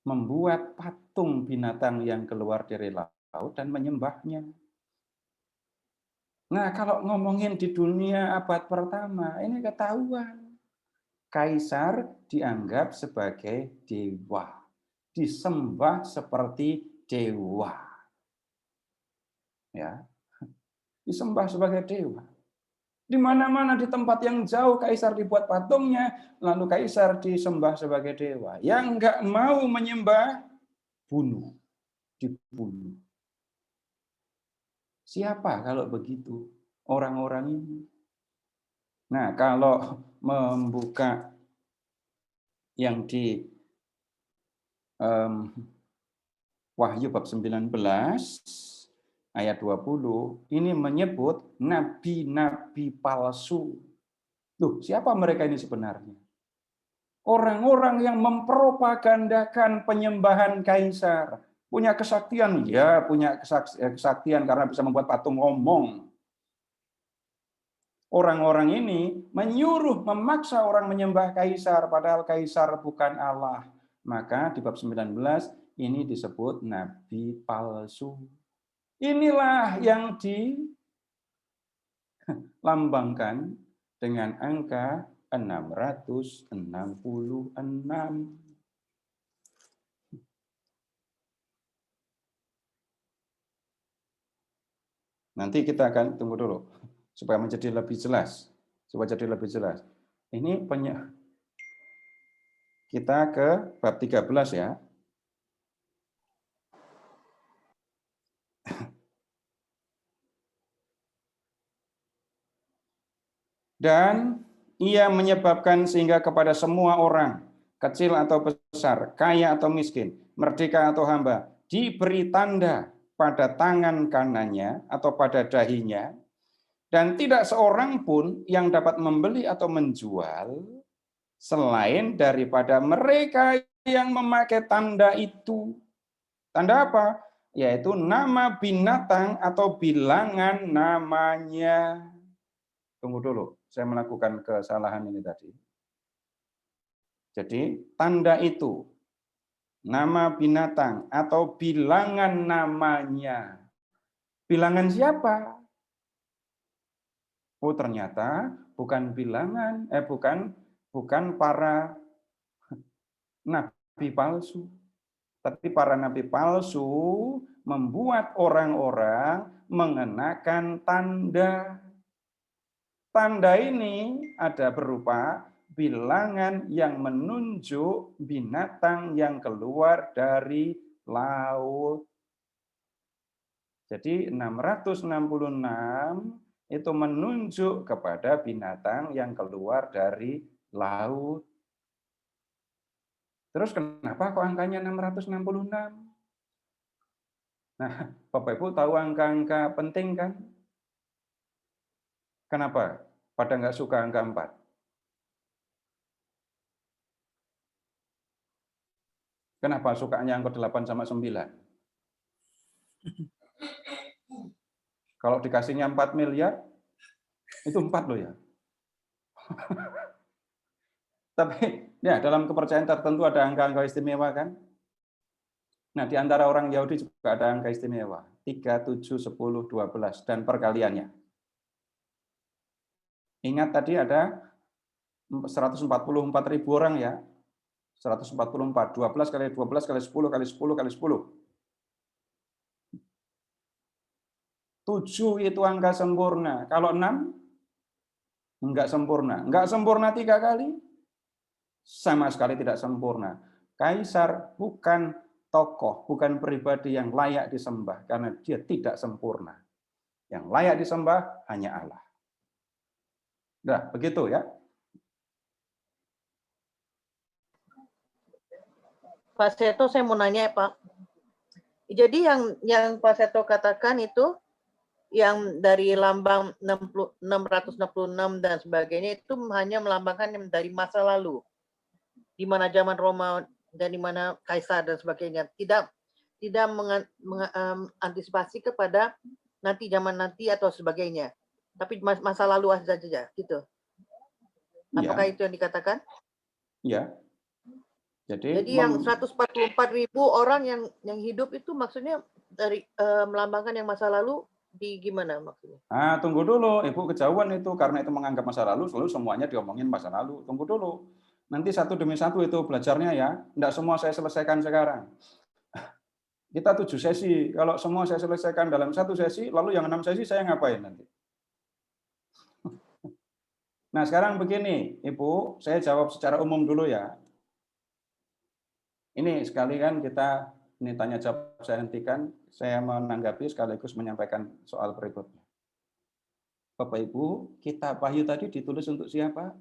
membuat patung binatang yang keluar dari laut dan menyembahnya. Nah, kalau ngomongin di dunia abad pertama, ini ketahuan. kaisar dianggap sebagai dewa, disembah seperti dewa. Ya, disembah sebagai dewa. Di mana-mana di tempat yang jauh kaisar dibuat patungnya, lalu kaisar disembah sebagai dewa. Yang enggak mau menyembah, bunuh, dibunuh. Siapa kalau begitu orang-orang ini? Nah, kalau membuka yang di Wahyu bab 19 ayat 20, ini menyebut nabi-nabi palsu. Loh, siapa mereka ini sebenarnya? Orang-orang yang mempropagandakan penyembahan kaisar. Punya kesaktian? Ya, punya kesaktian karena bisa membuat patung ngomong. Orang-orang ini menyuruh, memaksa orang menyembah kaisar, padahal kaisar bukan Allah. Maka di bab 19 ini disebut nabi palsu. Inilah yang dilambangkan dengan angka 666. Nanti kita akan tunggu dulu supaya menjadi lebih jelas. Ini kita ke bab 13 ya. Dan ia menyebabkan sehingga kepada semua orang, kecil atau besar, kaya atau miskin, merdeka atau hamba, diberi tanda pada tangan kanannya atau pada dahinya, dan tidak seorang pun yang dapat membeli atau menjual selain daripada mereka yang memakai tanda itu. Tanda apa? Yaitu nama binatang atau bilangan namanya. Tunggu dulu, saya melakukan kesalahan ini tadi. Jadi tanda itu, nama binatang atau bilangan namanya. Bilangan siapa? Oh, ternyata bukan bilangan, bukan para nabi palsu. Tapi para nabi palsu membuat orang-orang mengenakan tanda. Tanda ini ada berupa bilangan yang menunjuk binatang yang keluar dari laut. Jadi 666 itu menunjuk kepada binatang yang keluar dari laut. Terus kenapa kok angkanya 666? Nah, Bapak Ibu tahu angka-angka penting kan? Kenapa? Pada nggak suka angka 4? Kenapa sukanya angka 8 sama 9? Kalau dikasihnya 4 miliar, itu 4 loh ya. Tapi ya dalam kepercayaan tertentu ada angka-angka istimewa kan? Nah, di antara orang Yahudi juga ada angka istimewa, 3, 7, 10, 12, dan perkaliannya. Ingat tadi ada 144.000 orang ya. 144, 12 kali 12 kali 10 kali 10 kali 10. 7 itu angka sempurna. Kalau 6, enggak sempurna. Enggak sempurna 3 kali, sama sekali tidak sempurna. Kaisar bukan tokoh, bukan pribadi yang layak disembah, karena dia tidak sempurna. Yang layak disembah hanya Allah. Nah, begitu ya. Pak Seto, saya mau nanya ya Pak. Jadi yang Pak Seto katakan itu, yang dari lambang 666 dan sebagainya itu hanya melambangkan dari masa lalu, di mana zaman Roma dan di mana Kaisar dan sebagainya, tidak mengantisipasi kepada nanti zaman nanti atau sebagainya, tapi masa lalu saja gitu. Apakah itu yang dikatakan? Iya. Jadi yang 144.000 orang yang hidup itu maksudnya dari melambangkan yang masa lalu. Di gimana maksudnya? Tunggu dulu, Ibu kejauhan itu, karena itu menganggap masa lalu, selalu semuanya diomongin masa lalu. Tunggu dulu. Nanti satu demi satu itu belajarnya ya. Tidak semua saya selesaikan sekarang. Kita 7 sesi. Kalau semua saya selesaikan dalam 1 sesi, lalu yang 6 sesi saya ngapain nanti? Nah, sekarang begini, Ibu, saya jawab secara umum dulu ya. Ini sekali kan kita, ini tanya jawab saya hentikan, saya menanggapi sekaligus menyampaikan soal berikutnya. Bapak Ibu, kitab Wahyu tadi ditulis untuk siapa?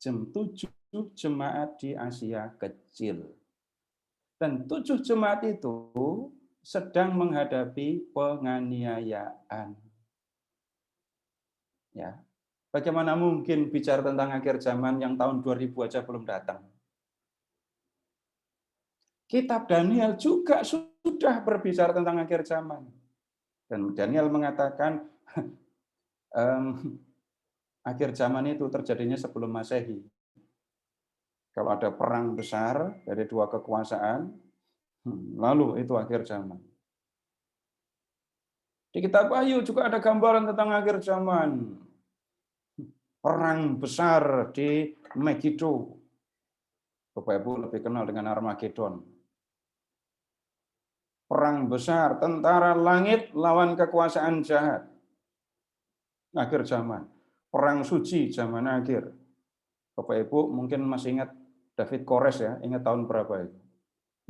Jam 7 jemaat di Asia Kecil. Dan 7 jemaat itu sedang menghadapi penganiayaan. Ya. Bagaimana mungkin bicara tentang akhir zaman yang tahun 2000 aja belum datang? Kitab Daniel juga sudah berbicara tentang akhir zaman. Dan Daniel mengatakan akhir zaman itu terjadinya sebelum Masehi. Kalau ada perang besar dari 2 kekuasaan, lalu itu akhir zaman. Di kitab Wahyu juga ada gambaran tentang akhir zaman. Perang besar di Megiddo. Bapak Ibu lebih kenal dengan Armageddon. Perang besar, tentara langit lawan kekuasaan jahat. Akhir zaman. Perang suci zaman akhir. Bapak Ibu mungkin masih ingat David Kores ya, ingat tahun berapa itu.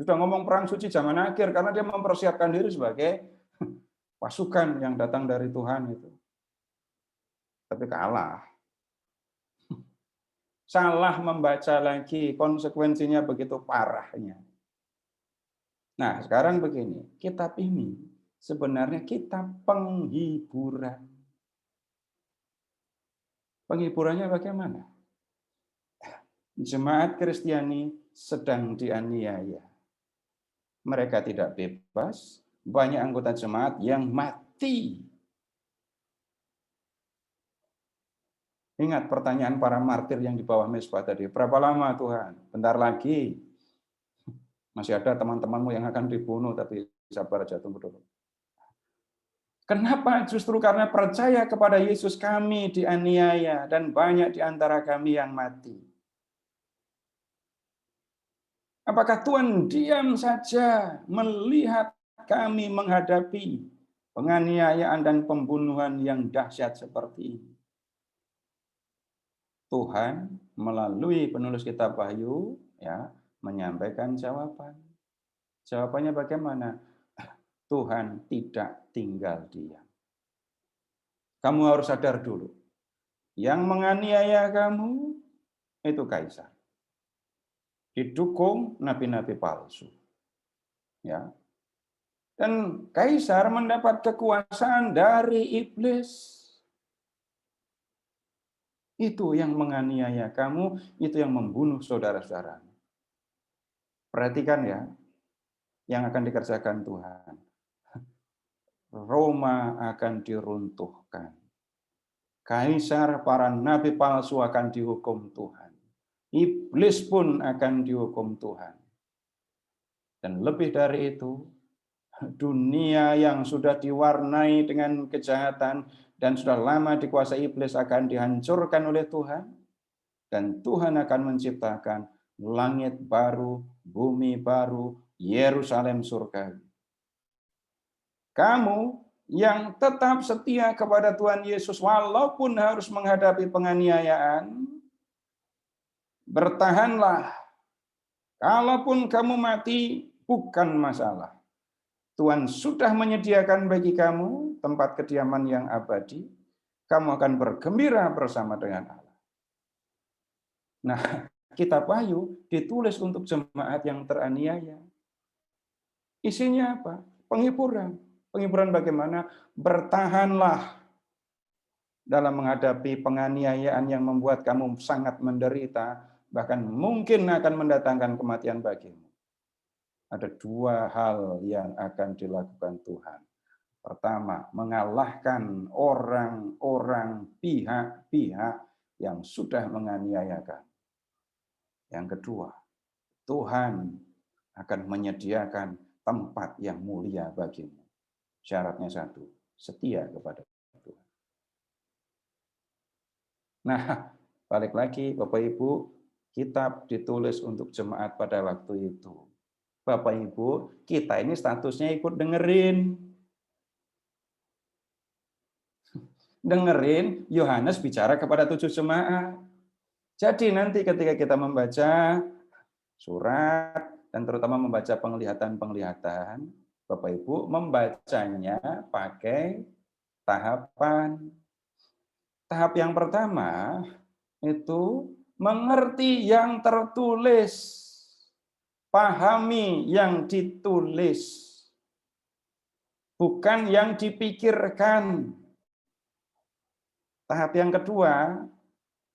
Sudah ngomong perang suci zaman akhir karena dia mempersiapkan diri sebagai pasukan yang datang dari Tuhan itu. Tapi kalah. Salah membaca lagi, konsekuensinya begitu parahnya. Nah, sekarang begini, kitab ini sebenarnya kitab penghiburan. Penghiburannya bagaimana? Jemaat Kristiani sedang dianiaya. Mereka tidak bebas, banyak anggota jemaat yang mati. Ingat pertanyaan para martir yang di bawah mezbah tadi. Berapa lama Tuhan? Bentar lagi. Masih ada teman-temanmu yang akan dibunuh, tapi sabar aja, tunggu dulu. Kenapa? Justru karena percaya kepada Yesus kami dianiaya dan banyak di antara kami yang mati. Apakah Tuhan diam saja melihat kami menghadapi penganiayaan dan pembunuhan yang dahsyat seperti ini? Tuhan melalui penulis kitab Wahyu ya menyampaikan jawaban. Jawabannya bagaimana? Tuhan tidak tinggal diam. Kamu harus sadar dulu. Yang menganiaya kamu itu kaisar. Didukung nabi-nabi palsu. Ya. Dan kaisar mendapat kekuasaan dari iblis. Itu yang menganiaya kamu, itu yang membunuh saudara-saudara. Perhatikan ya, yang akan dikerjakan Tuhan. Roma akan diruntuhkan. Kaisar, para nabi palsu akan dihukum Tuhan. Iblis pun akan dihukum Tuhan. Dan lebih dari itu, dunia yang sudah diwarnai dengan kejahatan dan sudah lama dikuasai iblis akan dihancurkan oleh Tuhan. Dan Tuhan akan menciptakan langit baru, bumi baru, Yerusalem surgawi. Kamu yang tetap setia kepada Tuhan Yesus walaupun harus menghadapi penganiayaan, bertahanlah. Kalaupun kamu mati, bukan masalah. Tuhan sudah menyediakan bagi kamu tempat kediaman yang abadi. Kamu akan bergembira bersama dengan Allah. Nah, kitab Wahyu ditulis untuk jemaat yang teraniaya. Isinya apa? Penghiburan. Penghiburan bagaimana? Bertahanlah dalam menghadapi penganiayaan yang membuat kamu sangat menderita, bahkan mungkin akan mendatangkan kematian bagimu. Ada 2 hal yang akan dilakukan Tuhan. Pertama, mengalahkan orang-orang pihak-pihak yang sudah menganiayakan. Yang kedua, Tuhan akan menyediakan tempat yang mulia bagimu. Syaratnya 1, setia kepada Tuhan. Nah, balik lagi Bapak Ibu, kitab ditulis untuk jemaat pada waktu itu. Bapak Ibu, kita ini statusnya ikut dengerin. Dengerin Yohanes bicara kepada 7 jemaat. Jadi nanti ketika kita membaca surat dan terutama membaca penglihatan-penglihatan, Bapak Ibu membacanya pakai tahapan. Tahap yang pertama itu mengerti yang tertulis, pahami yang ditulis, bukan yang dipikirkan. Tahap yang kedua,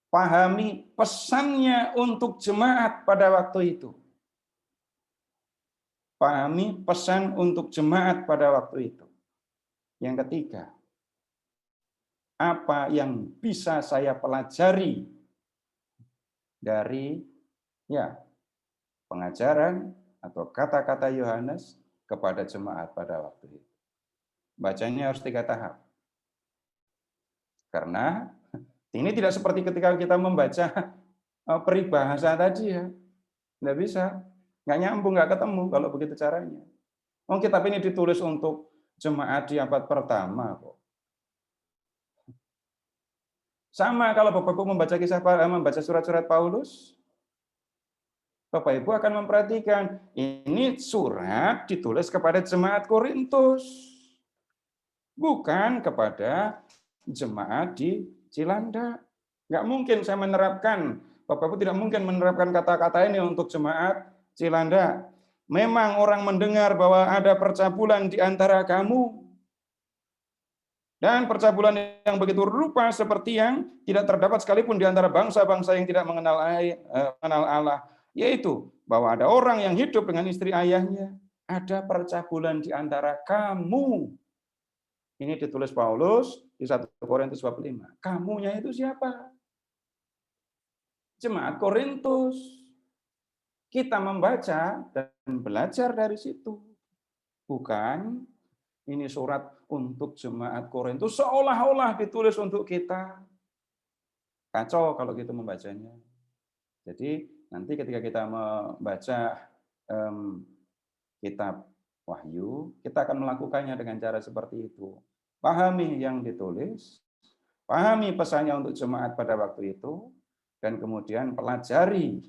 pahami pesannya untuk jemaat pada waktu itu. Pahami pesan untuk jemaat pada waktu itu. Yang ketiga, apa yang bisa saya pelajari dari pengajaran atau kata-kata Yohanes kepada jemaat pada waktu itu. Bacanya harus 3 tahap. Karena ini tidak seperti ketika kita membaca peribahasa tadi ya. Nggak bisa. Nggak nyambung, nggak ketemu kalau begitu caranya. Kitab ini ditulis untuk jemaat di abad pertama kok. Sama kalau Bapak Ibu membaca surat-surat Paulus, Bapak Ibu akan memperhatikan ini surat ditulis kepada jemaat Korintus, bukan kepada jemaat di Cilanda. Nggak mungkin saya menerapkan, Bapak Ibu tidak mungkin menerapkan kata-kata ini untuk jemaat Cilanda. Memang orang mendengar bahwa ada percabulan di antara kamu, dan percabulan yang begitu rupa seperti yang tidak terdapat sekalipun di antara bangsa-bangsa yang tidak mengenal Allah, yaitu bahwa ada orang yang hidup dengan istri ayahnya, ada percabulan di antara kamu. Ini ditulis Paulus di 1 Korintus 5. Kamunya itu siapa? Jemaat Korintus. Kita membaca dan belajar dari situ. Bukan ini surat untuk jemaat Korintus seolah-olah ditulis untuk kita. Kacau kalau gitu membacanya. Jadi nanti ketika kita membaca kitab Wahyu, kita akan melakukannya dengan cara seperti itu. Pahami yang ditulis, pahami pesannya untuk jemaat pada waktu itu, dan kemudian pelajari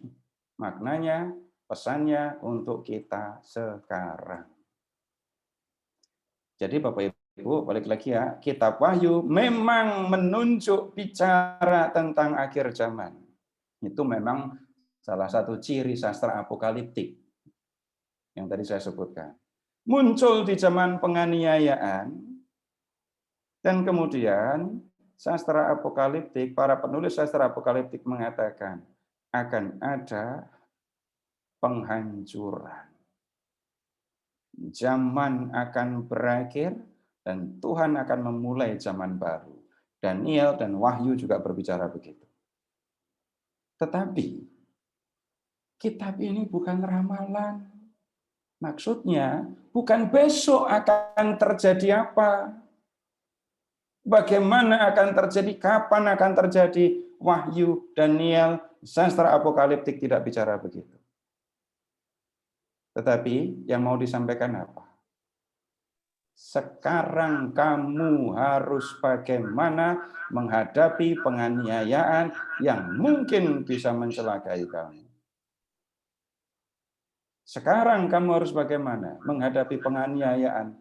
maknanya, pesannya untuk kita sekarang. Jadi Bapak Ibu, balik lagi ya, kitab Wahyu memang menunjuk bicara tentang akhir zaman. Itu memang salah satu ciri sastra apokaliptik yang tadi saya sebutkan. Muncul di zaman penganiayaan, dan kemudian sastra apokaliptik, para penulis sastra apokaliptik mengatakan akan ada penghancuran. Zaman akan berakhir dan Tuhan akan memulai zaman baru. Daniel dan Wahyu juga berbicara begitu. Tetapi kitab ini bukan ramalan. Maksudnya bukan besok akan terjadi apa. Bagaimana akan terjadi, kapan akan terjadi. Wahyu, Daniel, sastra apokaliptik tidak bicara begitu. Tetapi yang mau disampaikan apa? Sekarang kamu harus bagaimana menghadapi penganiayaan yang mungkin bisa mencelakai kamu. Sekarang kamu harus bagaimana menghadapi penganiayaan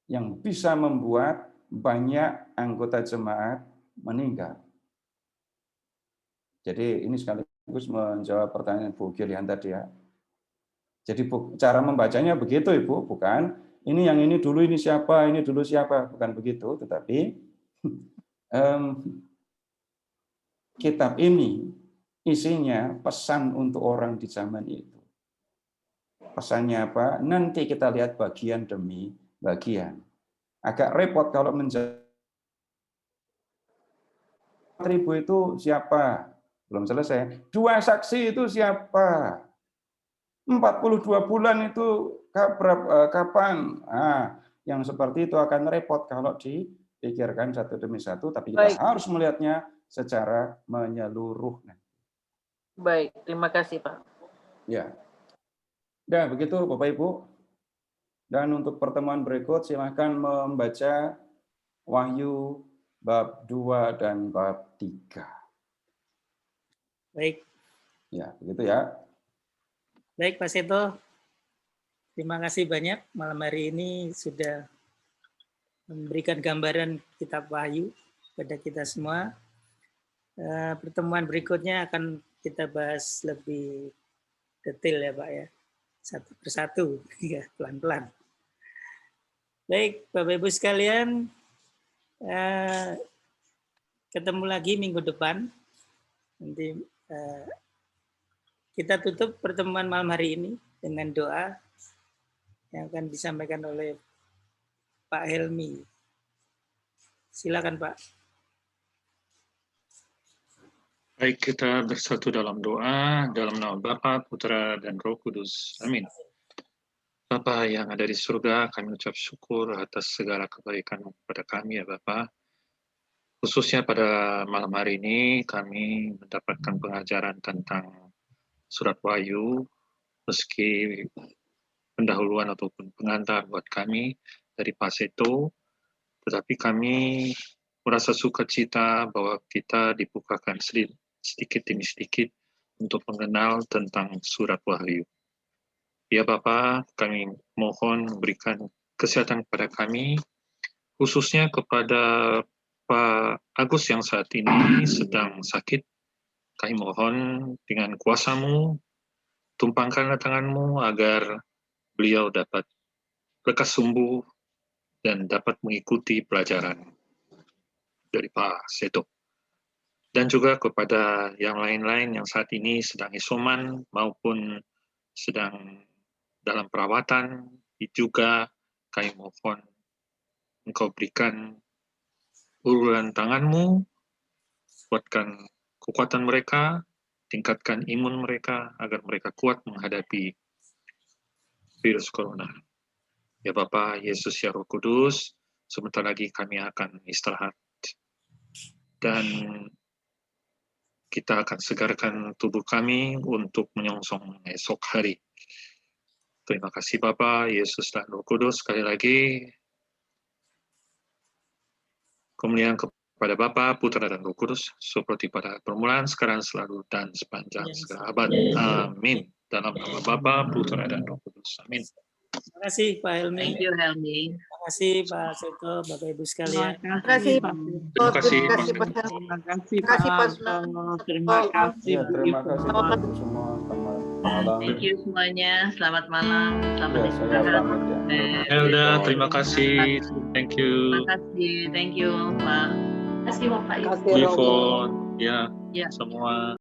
yang bisa membuat banyak anggota jemaat meninggal. Jadi ini sekaligus menjawab pertanyaan Bu Gilian tadi ya. Jadi cara membacanya begitu Ibu, bukan ini yang ini dulu ini siapa, ini dulu siapa, bukan begitu. Tetapi kitab ini isinya pesan untuk orang di zaman itu. Pesannya apa? Nanti kita lihat bagian demi bagian. Agak repot kalau menjawab 4.000 itu siapa? Belum selesai. 2 saksi itu siapa? 42 bulan itu kapan? Yang seperti itu akan repot kalau pikirkan satu demi satu, tapi kita Baik. harus melihatnya secara menyeluruh. Baik, terima kasih Pak. Ya. Nah, begitu Bapak Ibu. Dan untuk pertemuan berikut silahkan membaca Wahyu bab 2 dan bab 3. Baik, Ya, begitu ya. baik Pak Seto. Terima kasih banyak malam hari ini sudah memberikan gambaran kitab Wahyu pada kita semua. Pertemuan berikutnya akan kita bahas lebih detail ya Pak ya, satu persatu, ya pelan-pelan. Baik Bapak Ibu sekalian, ketemu lagi minggu depan. Nanti kita tutup pertemuan malam hari ini dengan doa yang akan disampaikan oleh Pak Helmi. Silakan Pak. Baik, kita bersatu dalam doa, dalam nama Bapa, Putra, dan Roh Kudus. Amin. Bapa yang ada di surga, kami ucap syukur atas segala kebaikan kepada kami ya Bapa. Khususnya pada malam hari ini, kami mendapatkan pengajaran tentang surat Wahyu, meski pendahuluan ataupun pengantar buat kami dari Pak Seto, tetapi kami merasa sukacita bahwa kita dibukakan sedikit demi sedikit untuk mengenal tentang surat Wahyu. Ya Bapa, kami mohon berikan kesehatan kepada kami, khususnya kepada Pak Agus yang saat ini sedang sakit. Kami mohon dengan kuasa-Mu, tumpangkanlah tangan-Mu agar beliau dapat lekas sembuh dan dapat mengikuti pelajaran dari Pak Seto. Dan juga kepada yang lain-lain yang saat ini sedang isoman maupun sedang dalam perawatan, juga kami mohon Engkau berikan uluran tangan-Mu, kuatkan kekuatan mereka, tingkatkan imun mereka agar mereka kuat menghadapi virus corona. Ya Bapa, Yesus, ya Roh Kudus, sebentar lagi kami akan istirahat. Dan kita akan segarkan tubuh kami untuk menyongsong esok hari. Terima kasih Bapa, Yesus, dan Roh Kudus. Sekali lagi, kemuliaan kepada Bapa, Putra, dan Roh Kudus, seperti pada permulaan, sekarang, selalu, dan sepanjang segala abad. Amin. Dalam nama Bapa, Putra, dan Roh Kudus. Amin. Terima kasih Pak Helmi. Thank you, Helmi. Terima kasih Pak Seto, Bapak Ibu sekalian. Terima kasih Pak. Terima kasih, Terima kasih Pak. Pak. Terima kasih Terima kasih, Pak Pak. Sunarto. Terima kasih Ya, Bu terima Ibu. kasih Bapak Ibu semua. Selamat malam. Thank you semuanya. Selamat malam. Selamat Ya, saya istirahat. pamit ya. Elda, terima kasih. Thank you. Terima kasih. Thank you, Pak. Terima kasih Bapak Ibu. Terima kasih, Romo. Yvonne, ya, Ya. semua.